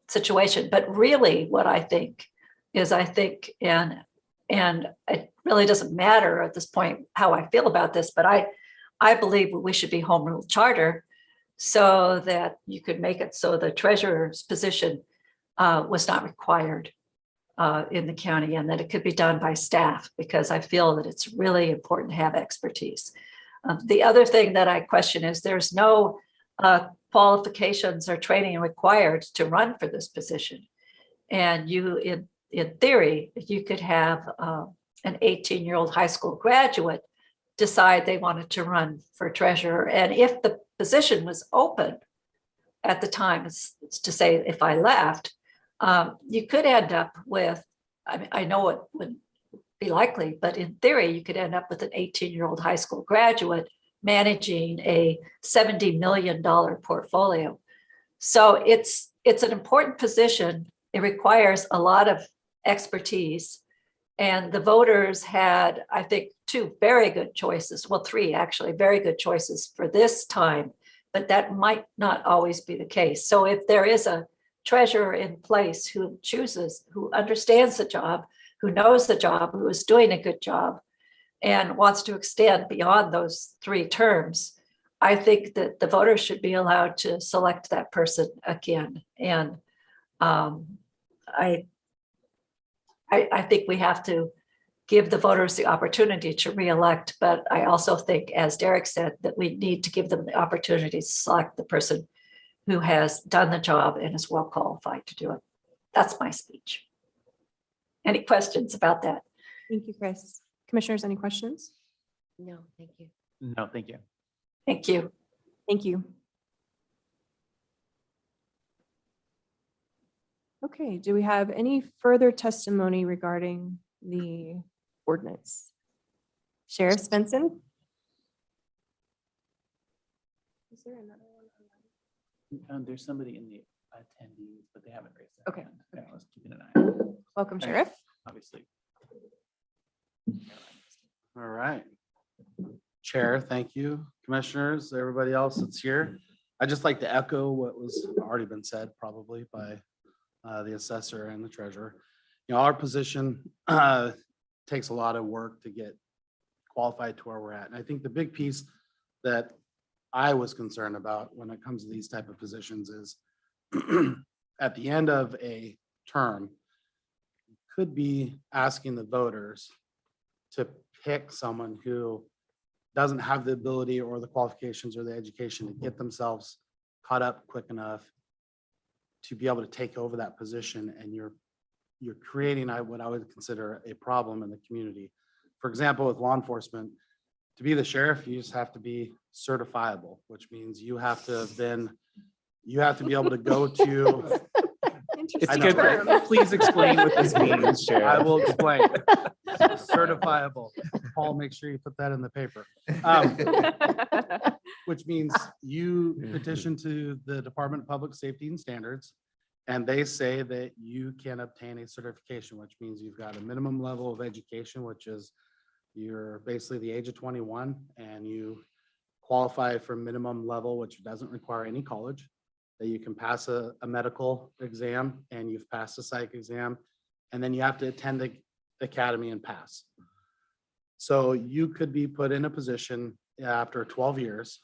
situation. But really what I think is, and it really doesn't matter at this point how I feel about this, but I believe we should be home rule charter so that you could make it so the treasurer's position was not required in the county, and that it could be done by staff, because I feel that it's really important to have expertise. The other thing that I question is there's no qualifications or training required to run for this position. And you, in theory, you could have an 18-year-old high school graduate decide they wanted to run for treasurer. And if the position was open at the time, it's to say if I left, you could end up with, I mean, I know it wouldn't be likely, but in theory, you could end up with an 18-year-old high school graduate managing a $70 million portfolio. So it's an important position. It requires a lot of expertise. And the voters had, I think, two very good choices. Well, three actually very good choices for this time, but that might not always be the case. So if there is a treasurer in place who chooses, who understands the job, who knows the job, who is doing a good job, and wants to extend beyond those 3 terms, I think that the voters should be allowed to select that person again. And I think we have to give the voters the opportunity to reelect, but I also think, as Derek said, that we need to give them the opportunity to select the person who has done the job and is well qualified to do it. That's my speech. Any questions about that? Thank you, Chris. Commissioners, any questions? No, thank you. No, thank you. Thank you. Thank you. Okay, do we have any further testimony regarding the ordinance? Sheriff Svensson? Is there another one? There's somebody in the attendees, but they haven't raised their Okay, hand. Yeah, I was keeping an eye on it, Welcome, Sheriff. obviously. All right. Chair, thank you. Commissioners, everybody else that's here. I'd just like to echo what was already been said probably by the assessor and the treasurer. You know, our position takes a lot of work to get qualified to where we're at. And I think the big piece that I was concerned about when it comes to these type of positions is at the end of a term, could be asking the voters to pick someone who doesn't have the ability or the qualifications or the education to get themselves caught up quick enough to be able to take over that position, and you're creating what I would consider a problem in the community. For example, with law enforcement, to be the sheriff, you just have to be certifiable, which means you have to be able to go to. It's I know, good. right? Please explain what this means, I Sheriff. will explain. Certifiable. Paul, make sure you put that in the paper. Which means you petition to the Department of Public Safety and Standards, and they say that you can obtain a certification, which means you've got a minimum level of education, which is you're basically the age of 21, and you qualify for minimum level, which doesn't require any college, that you can pass a medical exam, and you've passed a psych exam, and then you have to attend the academy and pass. So you could be put in a position after 12 years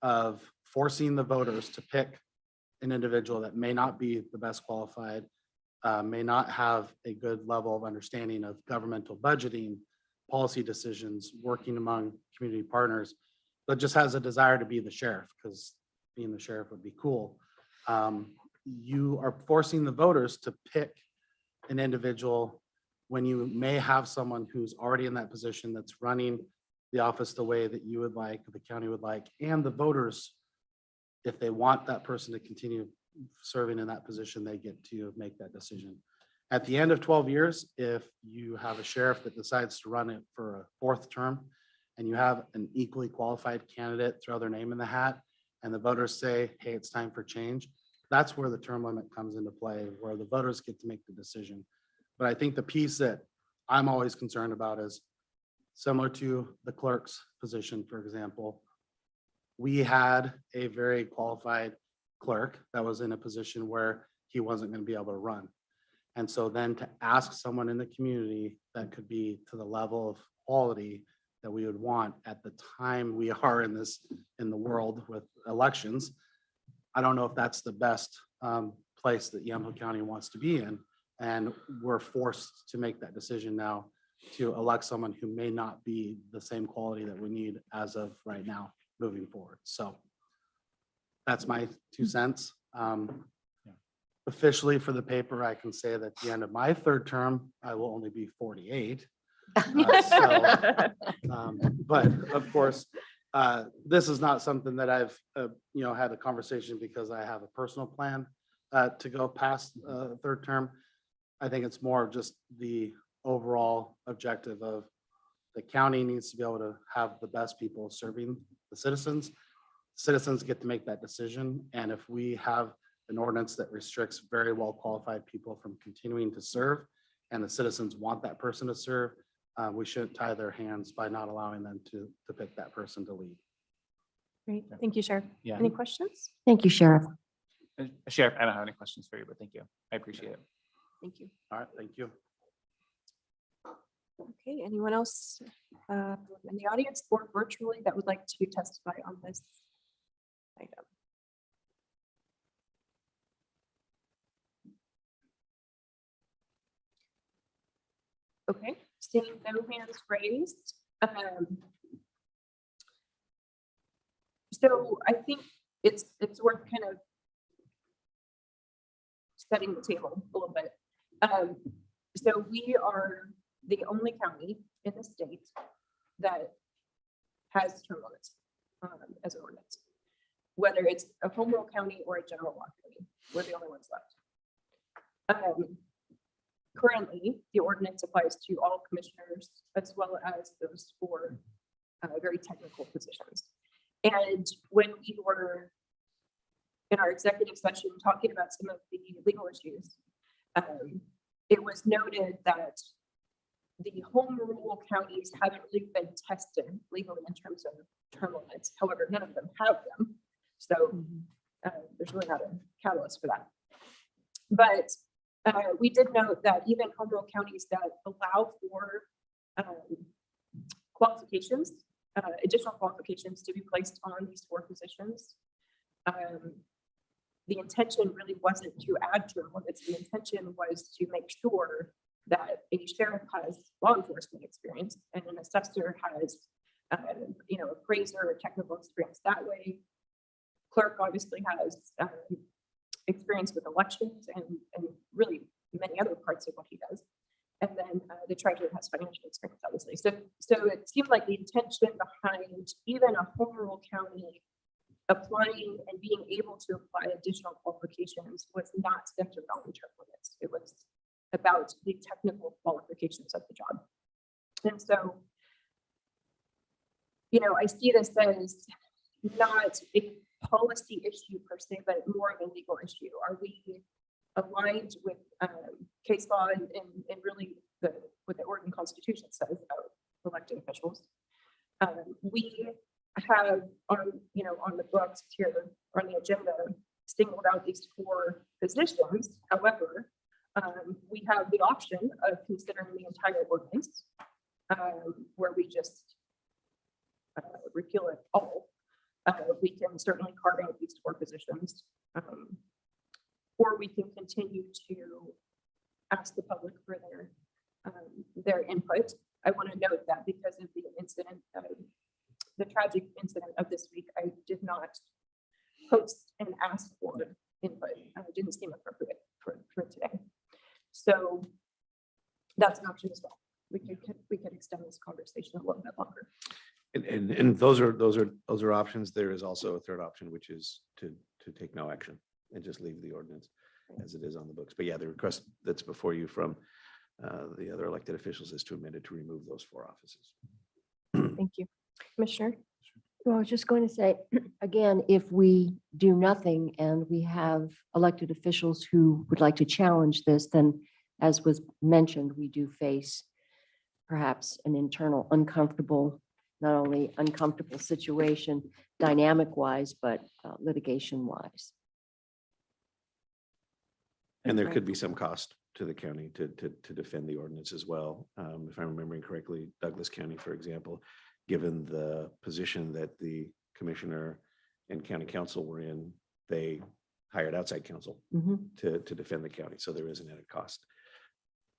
of forcing the voters to pick an individual that may not be the best qualified, may not have a good level of understanding of governmental budgeting, policy decisions, working among community partners, but just has a desire to be the sheriff because being the sheriff would be cool. You are forcing the voters to pick an individual when you may have someone who's already in that position that's running the office the way that you would like, the county would like, and the voters, if they want that person to continue serving in that position, they get to make that decision. At the end of 12 years, if you have a sheriff that decides to run it for a 4th term, and you have an equally qualified candidate throw their name in the hat, and the voters say, hey, it's time for change, that's where the term limit comes into play, where the voters get to make the decision. But I think the piece that I'm always concerned about is similar to the clerk's position, for example. We had a very qualified clerk that was in a position where he wasn't going to be able to run. And so then to ask someone in the community that could be to the level of quality that we would want at the time we are in the world with elections. I don't know if that's the best place that Yamhill County wants to be in. And we're forced to make that decision now to elect someone who may not be the same quality that we need as of right now moving forward. So that's my 2 cents. Officially for the paper, I can say that at the end of my 3rd term, I will only be 48. But of course, this is not something that I've, had a conversation because I have a personal plan to go past 3rd term. I think it's more of just the overall objective of the county needs to be able to have the best people serving the citizens. Citizens get to make that decision. And if we have an ordinance that restricts very well qualified people from continuing to serve, and the citizens want that person to serve, we shouldn't tie their hands by not allowing them to pick that person to lead. Great. Thank you, Sheriff. Yeah. Any questions? Thank you, Sheriff. Sheriff, I don't have any questions for you, but thank you. I appreciate it. Thank you. All right, thank you. Okay, anyone else in the audience or virtually that would like to testify on this item? Okay, seeing no hands raised. So I think it's worth kind of setting the table a little bit. So we are the only county in the state that has term limits as an ordinance. Whether it's a home rule county or a general law county, we're the only ones left. Currently, the ordinance applies to all commissioners as well as those for very technical positions. And when we were in our executive session talking about some of the legal issues, it was noted that the home rule counties haven't really been tested legally in terms of term limits. However, none of them have them. So there's really not a catalyst for that. But we did note that even home rule counties that allow for qualifications, additional qualifications to be placed on these 4 positions, the intention really wasn't to add term limits. The intention was to make sure that a sheriff has law enforcement experience and an assessor has, appraiser or technical experience that way. Clerk obviously has experience with elections and really many other parts of what he does. And then the treasurer has financial experience, obviously. So it seemed like the intention behind even a home rule county applying and being able to apply additional qualifications was not centered on term limits. It was about the technical qualifications of the job. And so, I see this as not a policy issue per se, but more of a legal issue. Are we aligned with case law and really what the Oregon Constitution says about elected officials? We have on the books here on the agenda singled out these 4 positions. However, we have the option of considering the entire ordinance, where we just repeal it all. We can certainly carve out these 4 positions, or we can continue to ask the public for their input. I want to note that because of the incident, the tragic incident of this week, I did not post and ask for input. It didn't seem appropriate for today. So that's an option as well. We could extend this conversation a little bit longer. And those are options. There is also a 3rd option, which is to take no action and just leave the ordinance as it is on the books. But yeah, the request that's before you from the other elected officials is to amend it to remove those 4 offices. Thank you. Commissioner? Well, I was just going to say, again, if we do nothing and we have elected officials who would like to challenge this, then as was mentioned, we do face perhaps an internal not only uncomfortable situation dynamic wise, but litigation wise. And there could be some cost to the county to defend the ordinance as well. If I'm remembering correctly, Douglas County, for example, given the position that the commissioner and county council were in, they hired outside counsel to defend the county. So there is an added cost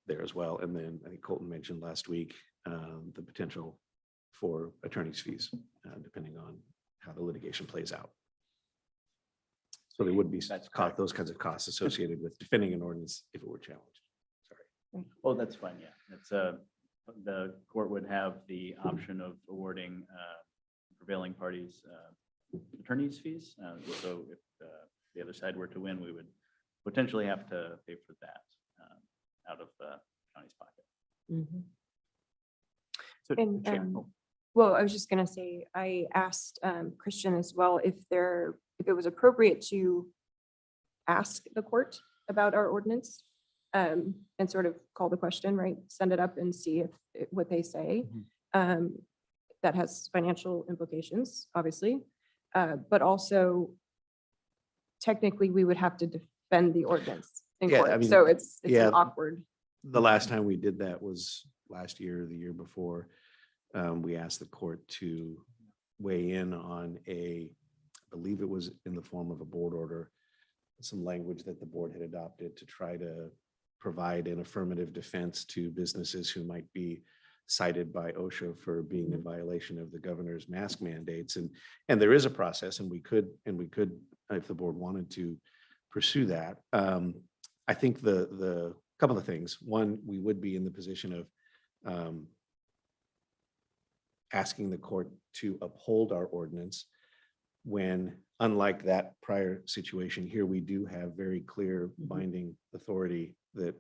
there as well. And then I think Colton mentioned last week, the potential for attorney's fees, depending on how the litigation plays out. So there would be those kinds of costs associated with defending an ordinance if it were challenged. Sorry. Oh, that's fine, yeah. It's the court would have the option of awarding prevailing parties attorney's fees. So if the other side were to win, we would potentially have to pay for that out of the county's pocket. So, And, Chair, well, I was just gonna say, I asked Christian as well if it was appropriate to ask the court about our ordinance and sort of call the question, right? Send it up and see what they say. That has financial implications, obviously, but also technically we would have to defend the ordinance in Yeah, I court. mean, So it's yeah. an awkward. The last time we did that was last year, or the year before. We asked the court to weigh in on I believe it was in the form of a board order, some language that the board had adopted to try to provide an affirmative defense to businesses who might be cited by OSHA for being in violation of the governor's mask mandates. And there is a process, and we could, if the board wanted to pursue that. I think the couple of things. One, we would be in the position of asking the court to uphold our ordinance when, unlike that prior situation here, we do have very clear binding authority that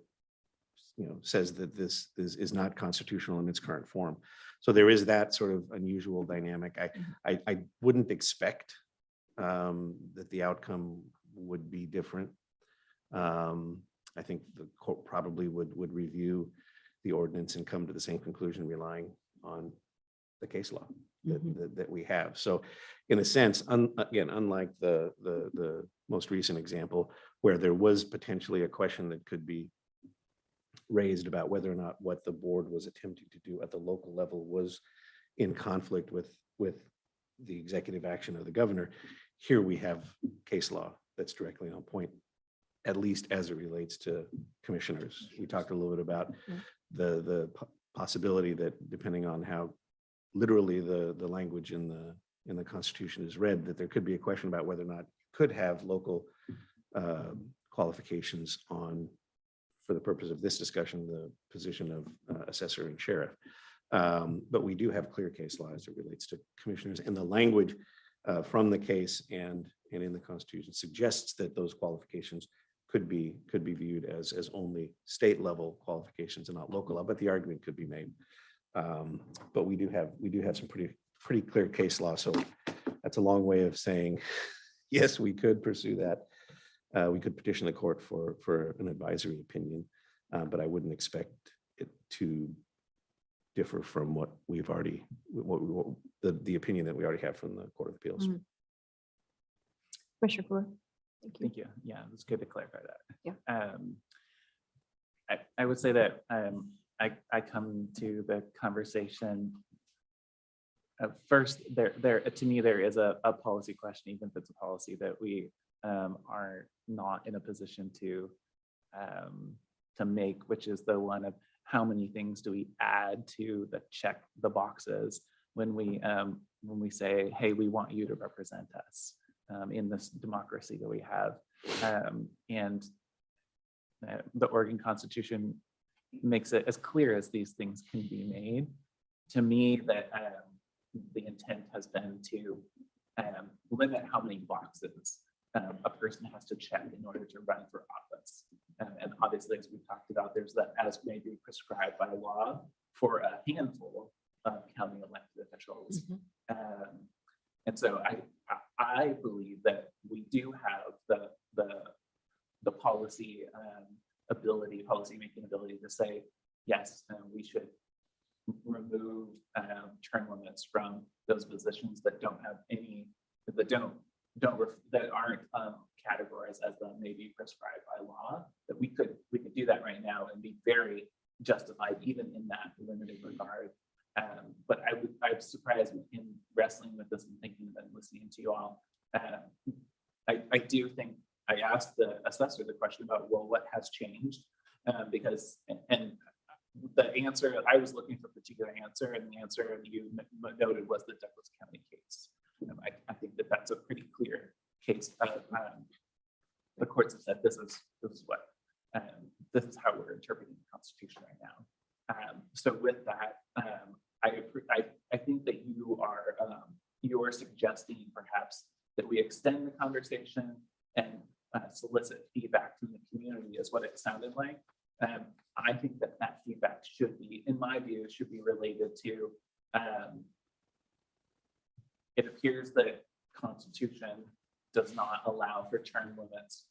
says that this is not constitutional in its current form. So there is that sort of unusual dynamic. I wouldn't expect that the outcome would be different. I think the court probably would review the ordinance and come to the same conclusion, relying on the case law that we have. So in a sense, again, unlike the most recent example where there was potentially a question that could be raised about whether or not what the board was attempting to do at the local level was in conflict with the executive action of the governor, here we have case law that's directly on point, at least as it relates to commissioners. We talked a little bit about the possibility that depending on how literally the language in the Constitution is read, that there could be a question about whether or not you could have local qualifications on, for the purpose of this discussion, the position of assessor and sheriff. But we do have clear case law as it relates to commissioners, and the language from the case and in the Constitution suggests that those qualifications could be viewed as only state level qualifications and not local, but the argument could be made. But we do have some pretty clear case law. So that's a long way of saying, yes, we could pursue that. We could petition the court for an advisory opinion, but I wouldn't expect it to differ from what we've already, the opinion that we already have from the Court of Appeals. Commissioner Fuller. Thank you. thank you. Yeah, it's good to clarify that. Yeah. I would say that I come to the conversation. First, to me, there is a policy question, even if it's a policy that we are not in a position to make, which is the one of how many things do we add to check the boxes when we say, hey, we want you to represent us in this democracy that we have. And the Oregon Constitution makes it as clear as these things can be made. To me, that the intent has been to limit how many boxes a person has to check in order to run for office. And obviously, as we've talked about, there's that as may be prescribed by law for a handful of county elected officials. And so I believe that we do have the policy policymaking ability to say, yes, we should remove term limits from those positions that don't have any, that aren't categorized as maybe prescribed by law. That we could do that right now and be very justified even in that limited regard. But I I'm surprised in wrestling with this and thinking and listening to you all. I do think I asked the assessor the question about, well, what has changed? Because, and the answer, I was looking for a particular answer, and the answer you noted was the Douglas County case. I think that that's a pretty clear case. The courts have said this is what, this is how we're interpreting the Constitution right now. So with that, I think that you are suggesting perhaps that we extend the conversation and solicit feedback from the community is what it sounded like. I think that that feedback should be, in my view, should be related to, it appears that Constitution does not allow for term limits.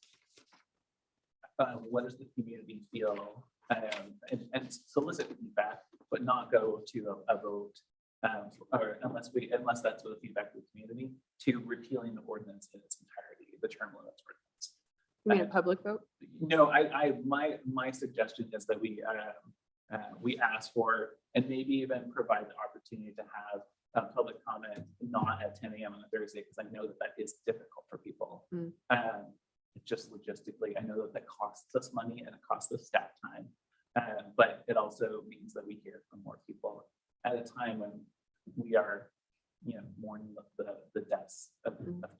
What does the community feel? And solicit feedback, but not go to a vote, or unless that's the feedback of the community, to repealing the ordinance in its entirety, the term limits ordinance. You mean a public vote? No, my suggestion is that we ask for, and maybe even provide the opportunity to have a public comment, not at 10 a.m. on a Thursday, because I know that that is difficult for people. Just logistically, I know that that costs us money and it costs us staff time, but it also means that we hear from more people at a time when we are, mourning the deaths of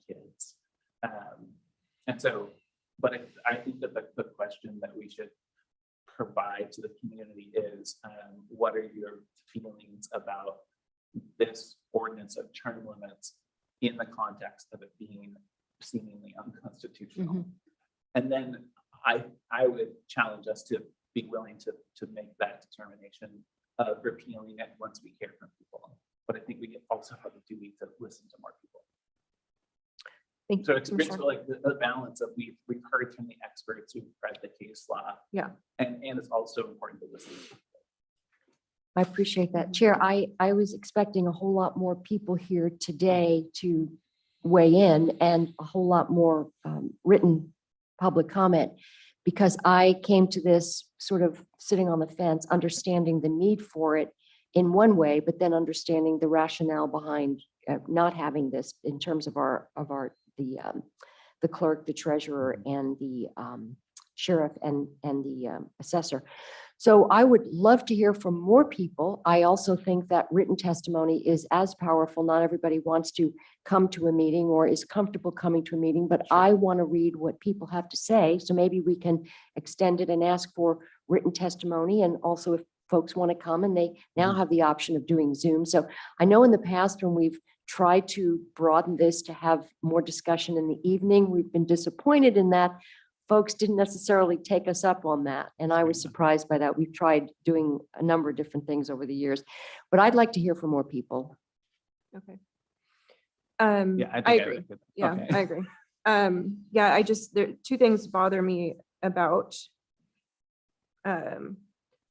kids. And so, but I think that the question that we should provide to the community is, what are your feelings about this ordinance of term limits in the context of it being seemingly unconstitutional? And then I would challenge us to be willing to make that determination of repealing it once we hear from people. But I think we also have a duty to listen to more people. Thank you, So it's Commissioner. like the balance of we've heard from the experts, we've read the case law. Yeah. And it's also important to listen. I appreciate that. Chair, I was expecting a whole lot more people here today to weigh in and a whole lot more written public comment, because I came to this sort of sitting on the fence, understanding the need for it in one way, but then understanding the rationale behind not having this in terms of the clerk, the treasurer, and the sheriff and the assessor. So I would love to hear from more people. I also think that written testimony is as powerful. Not everybody wants to come to a meeting or is comfortable coming to a meeting, but I want to read what people have to say. So maybe we can extend it and ask for written testimony. And also if folks want to come, and they now have the option of doing Zoom. So I know in the past when we've tried to broaden this to have more discussion in the evening, we've been disappointed in that folks didn't necessarily take us up on that. And I was surprised by that. We've tried doing a number of different things over the years, but I'd like to hear from more people. Okay. Yeah, I agree. could- Yeah, okay. I agree. Yeah, there two things bother me about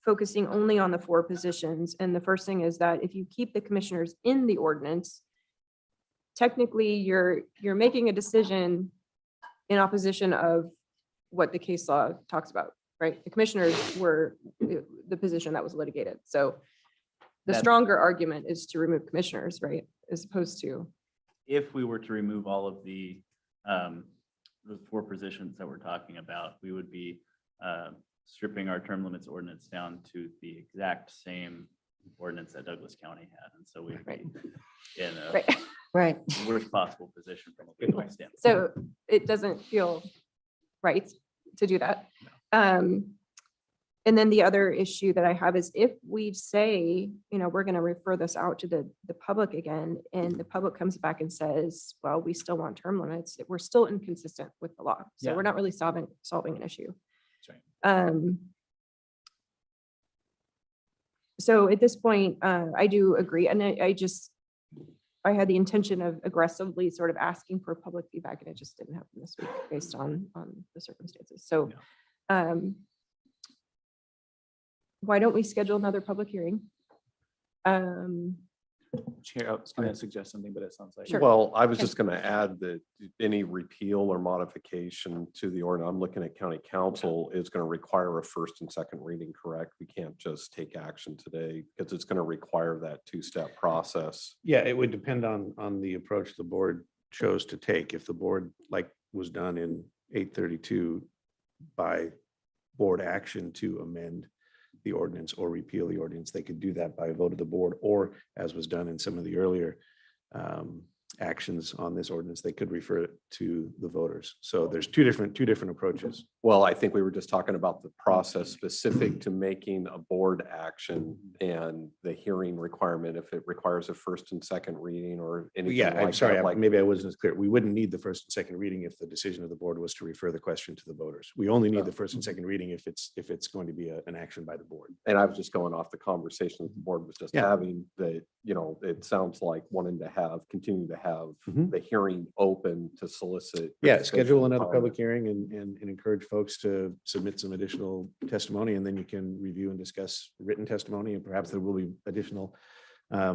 focusing only on the 4 positions. And the first thing is that if you keep the commissioners in the ordinance, technically you're making a decision in opposition of what the case law talks about, right? The commissioners were the position that was litigated. So the That- stronger argument is to remove commissioners, right? As opposed to, If we were to remove all of the 4 positions that we're talking about, we would be stripping our term limits ordinance down to the exact same ordinance that Douglas County had. And so we'd be in a right? Right. worst possible position from a legal standpoint. So it doesn't feel right to do that. And then the other issue that I have is if we say, we're going to refer this out to the public again, and the public comes back and says, well, we still want term limits, we're still inconsistent with the law. So Yeah. we're not really solving an issue. That's right. So at this point, I do agree. And I had the intention of aggressively sort of asking for public feedback, and it just didn't happen this week based on the circumstances. So why don't we schedule another public hearing? Chair, I was going to suggest something, but it sounds like. Sure. Well, I was just going to add that any repeal or modification to the ordinance, I'm looking at county council, is going to require a first and second reading, correct? We can't just take action today because it's going to require that two-step process. Yeah, it would depend on the approach the board chose to take. If the board, like was done in 832 by board action to amend the ordinance or repeal the ordinance, they could do that by a vote of the board, or as was done in some of the earlier actions on this ordinance, they could refer it to the voters. So there's two different approaches. Well, I think we were just talking about the process specific to making a board action and the hearing requirement, if it requires a first and second reading or anything Yeah, I'm like sorry, that, like. maybe I wasn't as clear. We wouldn't need the first and second reading if the decision of the board was to refer the question to the voters. We only need the first and second reading if it's going to be an action by the board. And I was just going off the conversation that the board was just Yeah. having, that, it sounds like wanting to continue to have Mhm. the hearing open to solicit. Yeah, participation schedule another comment. public hearing and encourage folks to submit some additional testimony, and then you can review and discuss written testimony, and perhaps there will be additional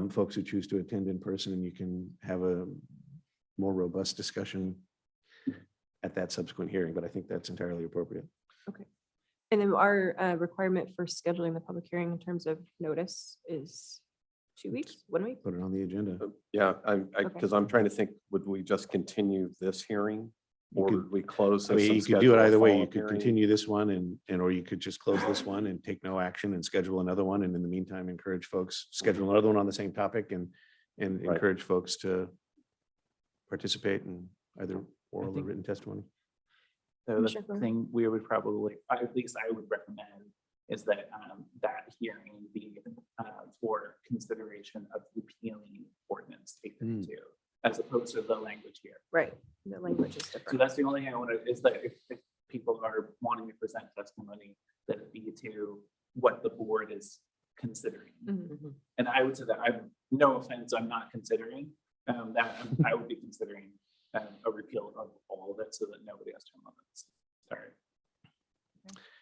folks who choose to attend in person, and you can have a more robust discussion at that subsequent hearing, but I think that's entirely appropriate. And then our requirement for scheduling the public hearing in terms of notice is 2 weeks, 1 week? Put it on the agenda. Yeah, Okay. because I'm trying to think, would we just continue this hearing? You Or could- would we close I this? mean, and you could do schedule it a either way. You follow-up could hearing? continue this one or you could just close this one and take no action and schedule another one. And in the meantime, encourage folks, schedule another one on the same topic and Right. encourage folks to participate in either oral or think- written testimony. So Commissioner the Fleury? thing we would probably, at least I would recommend, is that that hearing be for consideration of repealing ordinance 832, as opposed to the language here. Right, the language is So different. that's the only thing I want to, is that if people are wanting to present testimony, that it be to what the board is considering. Mhm. And I would say that I'm, no offense, I'm not considering I would be considering a repeal of all of it so that nobody has term limits. Sorry.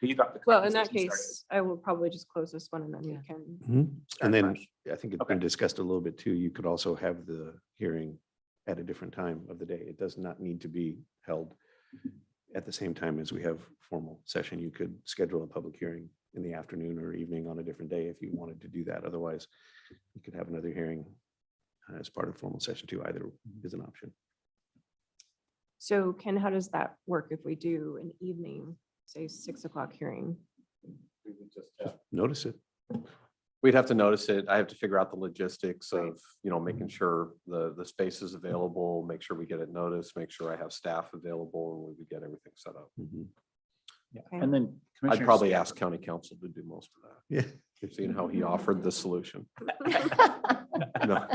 You got the Well, in that conversation case, I will probably just close this one and then we Yeah. can. And start then fresh. I think it's Okay. been discussed a little bit too. You could also have the hearing at a different time of the day. It does not need to be held at the same time as we have formal session. You could schedule a public hearing in the afternoon or evening on a different day if you wanted to do that. Otherwise, you could have another hearing as part of formal session too. Either is an option. So Ken, how does that work if we do an evening, say 6 o'clock hearing? We would just, Notice it. We'd have to notice it. I have to figure out the logistics of, making sure the space is available, make sure we get it noticed, make sure I have staff available, and we would get everything set up. Mhm. yeah. Okay. And then. I'd Commissioner probably Stan- ask county council to do most of that, Yeah. seeing how he offered the solution. No.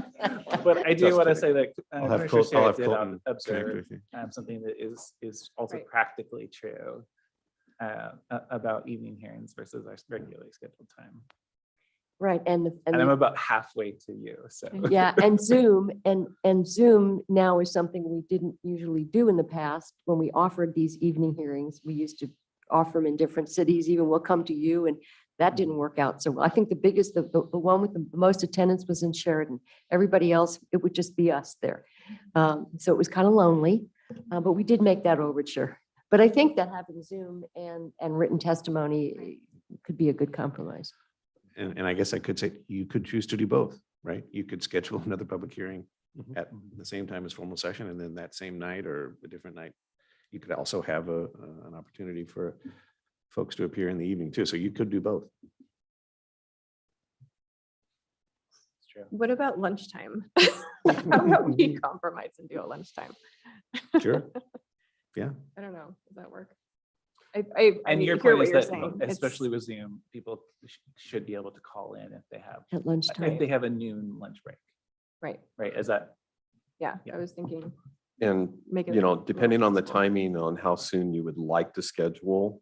But I do Just want to kidding. say that I'll have Commissioner Col- I'll Stan have did Colton connect observe with you. something that is also Right. practically true about evening hearings versus our regularly scheduled time. Right, And I'm about halfway to you, so. yeah, and Zoom now is something we didn't usually do in the past. When we offered these evening hearings, we used to offer them in different cities, even we'll come to you, and that didn't work out. So I think the biggest, the one with the most attendance was in Sheridan. Everybody else, it would just be us there. So it was kind of lonely, but we did make that overture. But I think that having Zoom and written testimony could be a good compromise. And I guess I could say you could choose to do both, right? You could schedule another public hearing Mhm. at the same time as formal session, and then that same night or a different night, you could also have an opportunity for folks to appear in the evening too. So you could do both. It's true. What about lunchtime? How about we compromise and do a lunchtime? Sure. Yeah. I don't know, does that work? I And your hear point what is you're that, saying. It's- especially with Zoom, people should be able to call in if they have, At lunchtime. if they have a noon lunch break, Right, right? Is that, yeah, Yeah. I was thinking, And, make it. depending on the timing on how soon you would like to schedule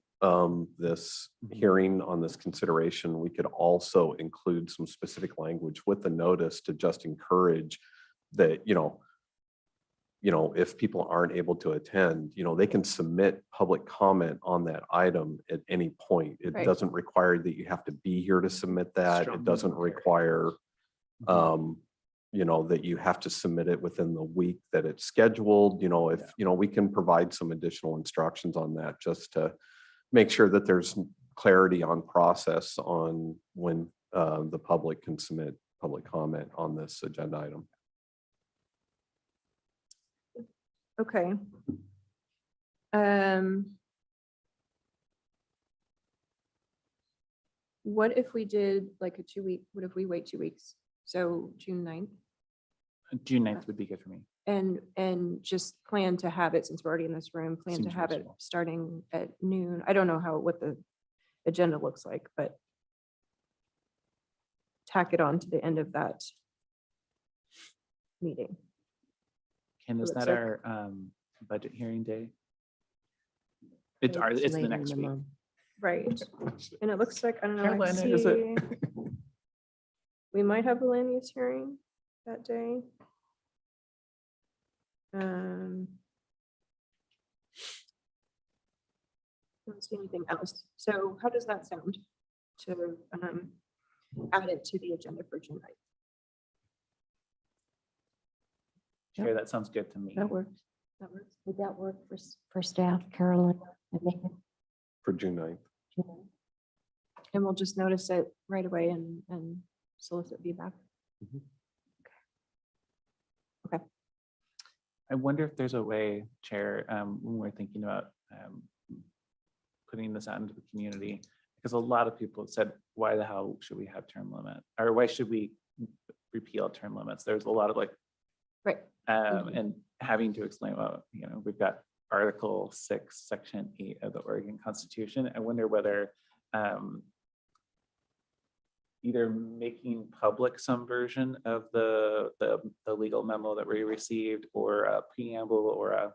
this hearing on this consideration, we could also include some specific language with the notice to just encourage that, if people aren't able to attend, they can submit public comment on that item at any point. It Right. doesn't require that you have to be here to submit that. It Strongly doesn't encourage. require, you know, that you have to submit it within the week that it's scheduled, you know, if, you know, we can provide some additional instructions on that just to make sure that there's clarity on process on when the public can submit public comment on this agenda item. Okay. What if we did like a 2-week, what if we wait 2 weeks? So June 9th June 9th would be good for me. and just plan to have it, since we're already in this room, plan to Seems have it reasonable. starting at noon. I don't know what the agenda looks like, but tack it on to the end of that meeting. Ken, is looks that like- our budget hearing day? It's Later the in next week. month. Right. And it looks like, I don't know. I Carolina, is it? see- We might have a land use hearing that day. Don't see anything else. So how does that sound to add it to the agenda for June 9th? Chair, that sounds good to me. That works. That works. Would that work for staff, Carolyn? and Megan? For June 9th. And we'll just notice it right away and solicit feedback. I wonder if there's a way, Chair, when we're thinking about putting this out into the community, because a lot of people have said, why the hell should we have term limit? Or why should we repeal term limits? There's a lot of like, Right. and having to explain, well, you know, we've got Article 6, Section 8 of the Oregon Constitution. I wonder whether either making public some version of the legal memo that we received, or a preamble, or a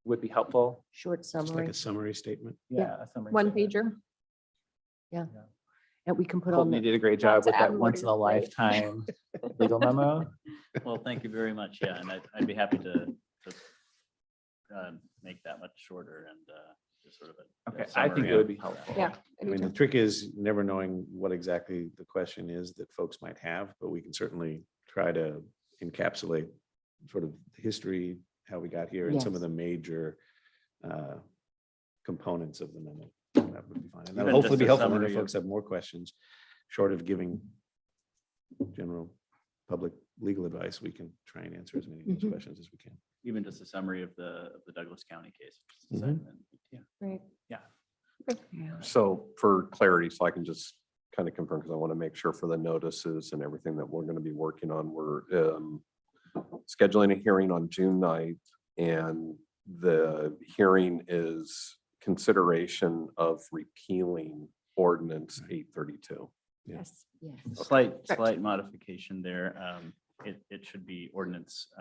would be helpful. Short Just like summary. a summary statement. Yeah. A summary One statement. pager. And we can put on Colton, the. you did a great Not job to with add that more to once in your a plate. lifetime legal memo. Well, thank you very much. Yeah, and I'd be happy to make that much shorter and just sort of a Okay, I think it would be helpful. Yeah. I mean, the trick is never knowing what exactly the question is that folks might have, but we can certainly try to encapsulate sort of the history, how we got here, and some of Yes. the major components of the memo. That would be fine. And that'll Even hopefully just be a helpful. And summary if of- folks have more questions, short of giving general public legal advice, we can try and answer as many of those Mhm. questions as we can. Even just a summary of the Douglas County case. Mhm. Yeah. Right. Yeah. So for clarity, so I can just kind of confirm, because I want to make sure for the notices and everything that we're going to be working on, we're scheduling a hearing on June 9th, and the hearing is consideration of repealing ordinance 832. Yes, yes. Slight modification there. It should be ordinance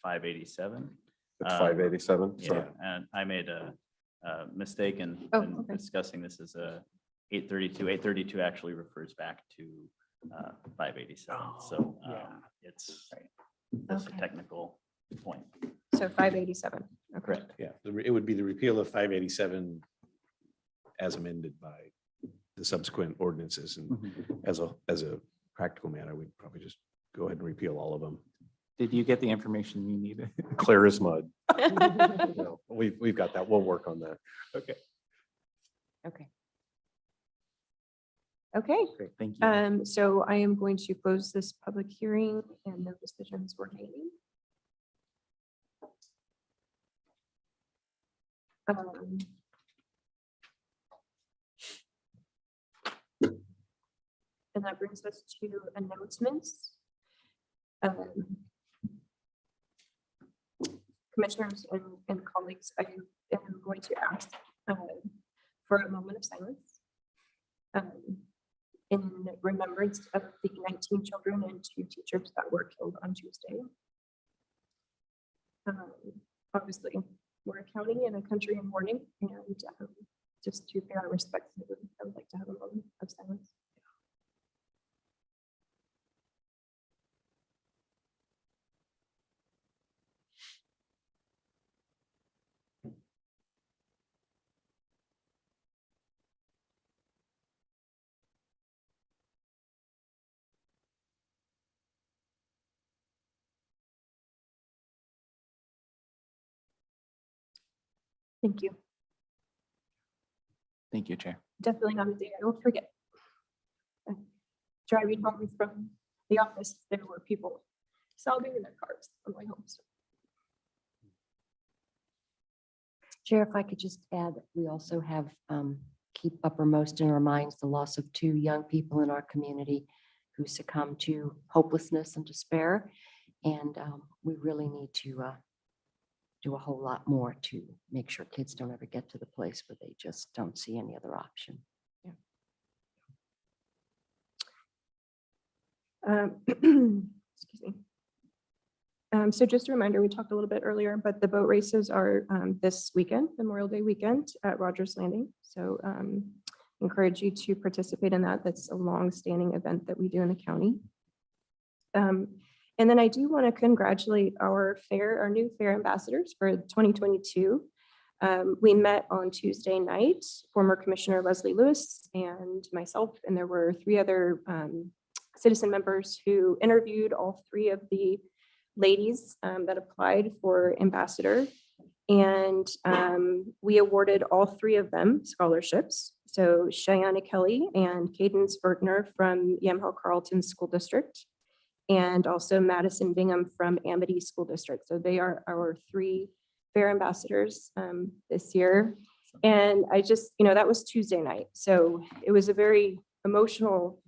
587. It's 587. Yeah, and I made a mistake in Oh, in okay. discussing this as a 832. 832 actually refers back to 587. So yeah. it's just a Okay. technical point. So 587. Okay. Correct. Yeah, it would be the repeal of 587 as amended by the subsequent ordinances. And Mhm. as a practical matter, we'd probably just go ahead and repeal all of them. Did you get the information you needed? Clear as mud. You know, we've got that. We'll work on that. Okay, Okay. Okay. great, thank you. So I am going to close this public hearing and no decisions were taken. And that brings us to announcements. Commissioners and colleagues, I am going to ask for a moment of silence in remembrance of the 19 children and 2 teachers that were killed on Tuesday. Obviously, we're a county and a country in mourning, and just to pay our respects, I would like to have a moment of silence. Thank you. Thank you, Chair. Definitely not a day I will forget. Driving home from the office, there were people sobbing in their cars on my home. So Chair, if I could just add, we also have, keep uppermost in our minds the loss of 2 young people in our community who succumbed to hopelessness and despair. And we really need to do a whole lot more to make sure kids don't ever get to the place where they just don't see any other option. Excuse me. So just a reminder, we talked a little bit earlier, but the boat races are this weekend, Memorial Day weekend at Rogers Landing. So encourage you to participate in that. That's a long-standing event that we do in the county. And then I do want to congratulate our new fair ambassadors for 2022. We met on Tuesday night, former Commissioner Leslie Lewis and myself, and there were 3 other citizen members who interviewed all 3 of the ladies that applied for ambassador. And we awarded all 3 of them scholarships. So Cheyenne Kelly and Cadence Vertner from Yamhill Carlton School District, and also Madison Bingham from Amity School District. So they are our 3 fair ambassadors this year. And I just, that was Tuesday night. So it was a very emotional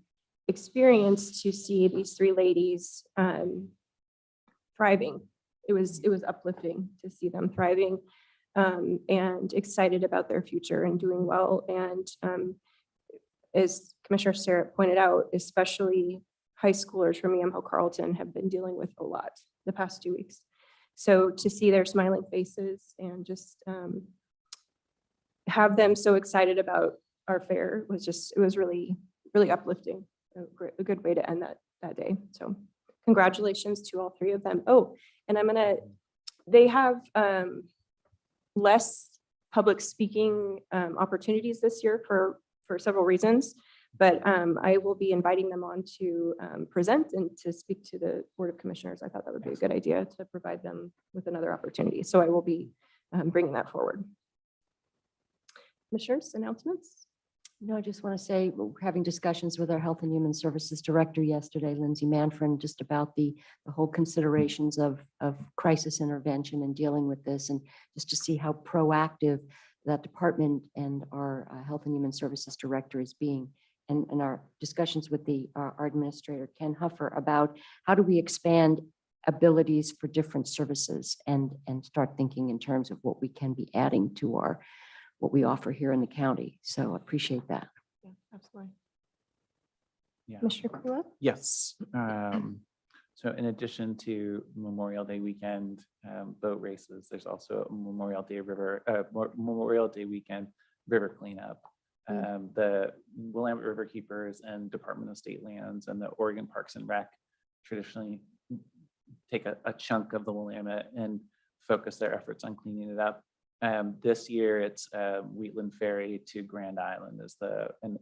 experience to see these 3 ladies thriving. It was uplifting to see them thriving and excited about their future and doing well. And as Commissioner Starrett pointed out, especially high schoolers from Yamhill Carlton have been dealing with a lot the past 2 weeks. So to see their smiling faces and just have them so excited about our fair it was really, really uplifting. A good way to end that day. So congratulations to all 3 of them. Oh, and they have less public speaking opportunities this year for several reasons, but I will be inviting them on to present and to speak to the Board of Commissioners. I thought that would be a good idea to provide them with another opportunity. So I will be bringing that forward. Commissioners, announcements? No, I just want to say, we're having discussions with our Health and Human Services Director yesterday, Lindsay Manfred, just about the whole considerations of crisis intervention and dealing with this, and just to see how proactive that department and our Health and Human Services Director is being, and our discussions with our administrator, Ken Huffer, about how do we expand abilities for different services and start thinking in terms of what we can be adding to what we offer here in the county. So I appreciate that. Yeah, absolutely. Yeah. Commissioner Kula? Yes. So in addition to Memorial Day weekend boat races, there's also a Memorial Day weekend river cleanup. The Willamette River Keepers and Department of State Lands and the Oregon Parks and Rec traditionally take a chunk of the Willamette and focus their efforts on cleaning it up. This year it's Wheatland Ferry to Grand Island and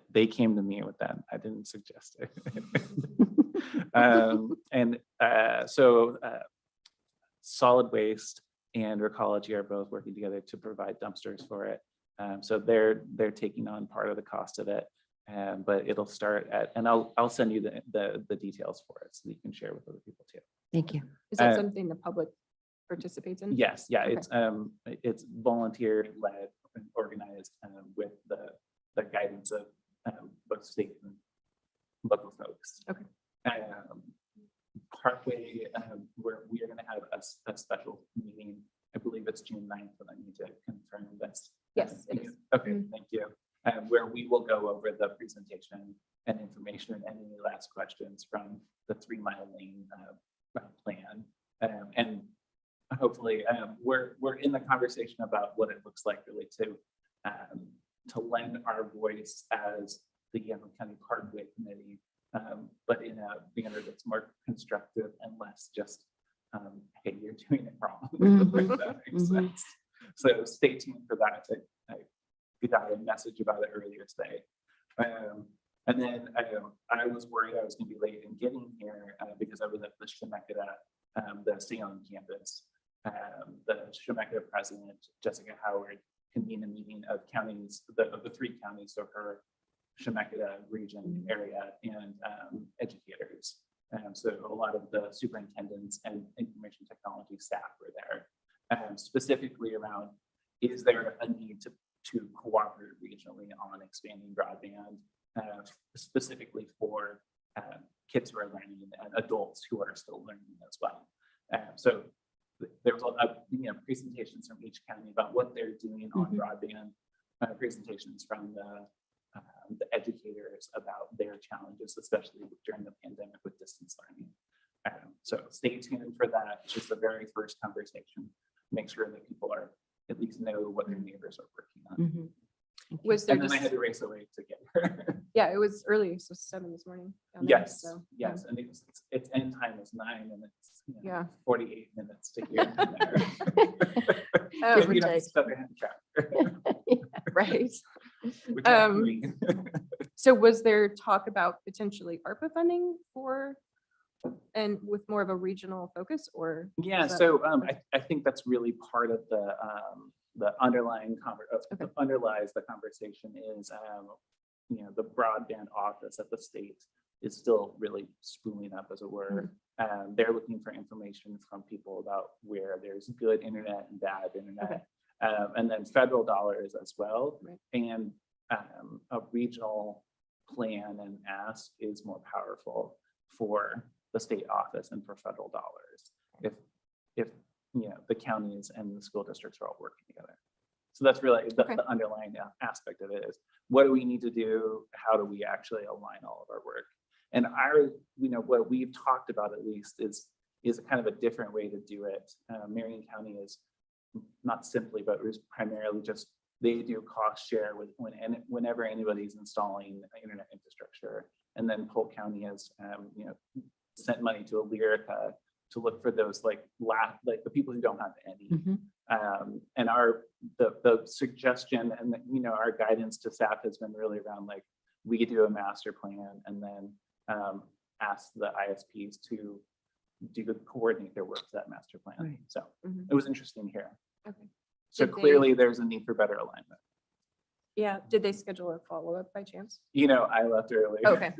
they came to me with that. I didn't suggest it. So solid waste and Recology are both working together to provide dumpsters for it. So they're taking on part of the cost of it, but it'll start and I'll send you the details for it so that you can share with other people too. Thank you. Is that something the public participates in? Yes, yeah, Okay. it's volunteer led and organized with the guidance of both state and local folks. Okay. Parkway, where we are going to have a special meeting. I believe it's June 9th, but I need to confirm this. Yes, it is. Okay, Mhm. thank you. Where we will go over the presentation and information and any last questions from the 3 Mile Lane plan. And hopefully we're in the conversation about what it looks like really to lend our voice as the Yamhill County Parkway Committee, but in a manner that's more constructive and less just, hey, you're doing it wrong. If that makes sense. So stay tuned for that. I got a message about it earlier today. And then I was worried I was going to be late in getting here because I was at the Chemeketa, the Sion campus. the Chemeketa president, Jessica Howard, convened a meeting of counties, of the 3 counties of her Chemeketa region area and educators. So a lot of the superintendents and information technology staff were there, specifically around, is there a need to cooperate regionally on expanding broadband, specifically for kids who are learning and adults who are still learning as well. So there was presentations from each county about what they're doing on broadband, presentations from the educators about their challenges, especially during the pandemic with distance learning. So stay tuned for that. It's just the very first conversation. Make sure that people are at least know what their neighbors are working on. Was there And then I just, had to race away to get her. yeah, it was early, so 7 this morning. down there, Yes, so, yes, and its end time is 9 and it's Yeah. 48 minutes to here and there. Um, If you don't stuff your hand in traffic, Right. which I'm doing. So was there talk about potentially ARPA funding for, and with more of a regional focus, or? Yeah, is that- so I think that's really part of the underlying underlies the conversation is, the broadband office at the state is still really spooling up, as it were. They're looking for information from people about where there's good internet and bad internet. And then federal dollars as well. Right. And a regional plan and ask is more powerful for the state office and for federal dollars. If the counties and the school districts are all working together. So that's really the underlying aspect of it is, what do we need to do? How do we actually align all of our work? And what we've talked about at least is kind of a different way to do it. Marion County is not simply, but it was primarily just, they do cost share whenever anybody's installing internet infrastructure. And then Polk County has, sent money to Lyrica to look for those like the people who don't have any. And the suggestion and our guidance to staff has been really around like, we could do a master plan and then ask the ISPs to coordinate their work to that master plan. Right. So Mhm. it was interesting here. Okay. So Did they- clearly there's a need for better alignment. Yeah, did they schedule a follow-up by chance? I left early. Okay,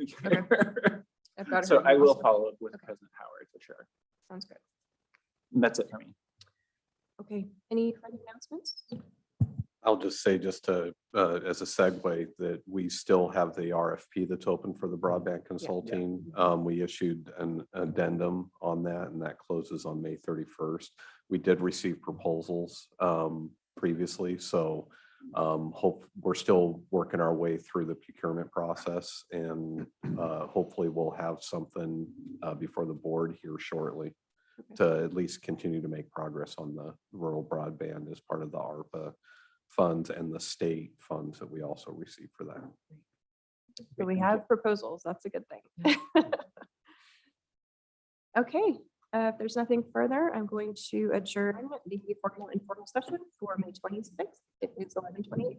I've got. So her I will emails. follow up with Okay. President Howard for sure. Sounds good. And that's it for me. Okay, any further announcements? I'll just say, just to, as a segue, that we still have the RFP that's open for the broadband consulting. We issued an addendum on that, and that closes on May 31st. We did receive proposals previously, so we're still working our way through the procurement process, and hopefully we'll have something before the board here shortly to at least continue to make progress on the rural broadband as part of the ARPA funds and the state funds that we also receive for that. So we have proposals. That's a good thing. Okay, if there's nothing further, I'm going to adjourn the formal informal session for May 26th. It is 11:28.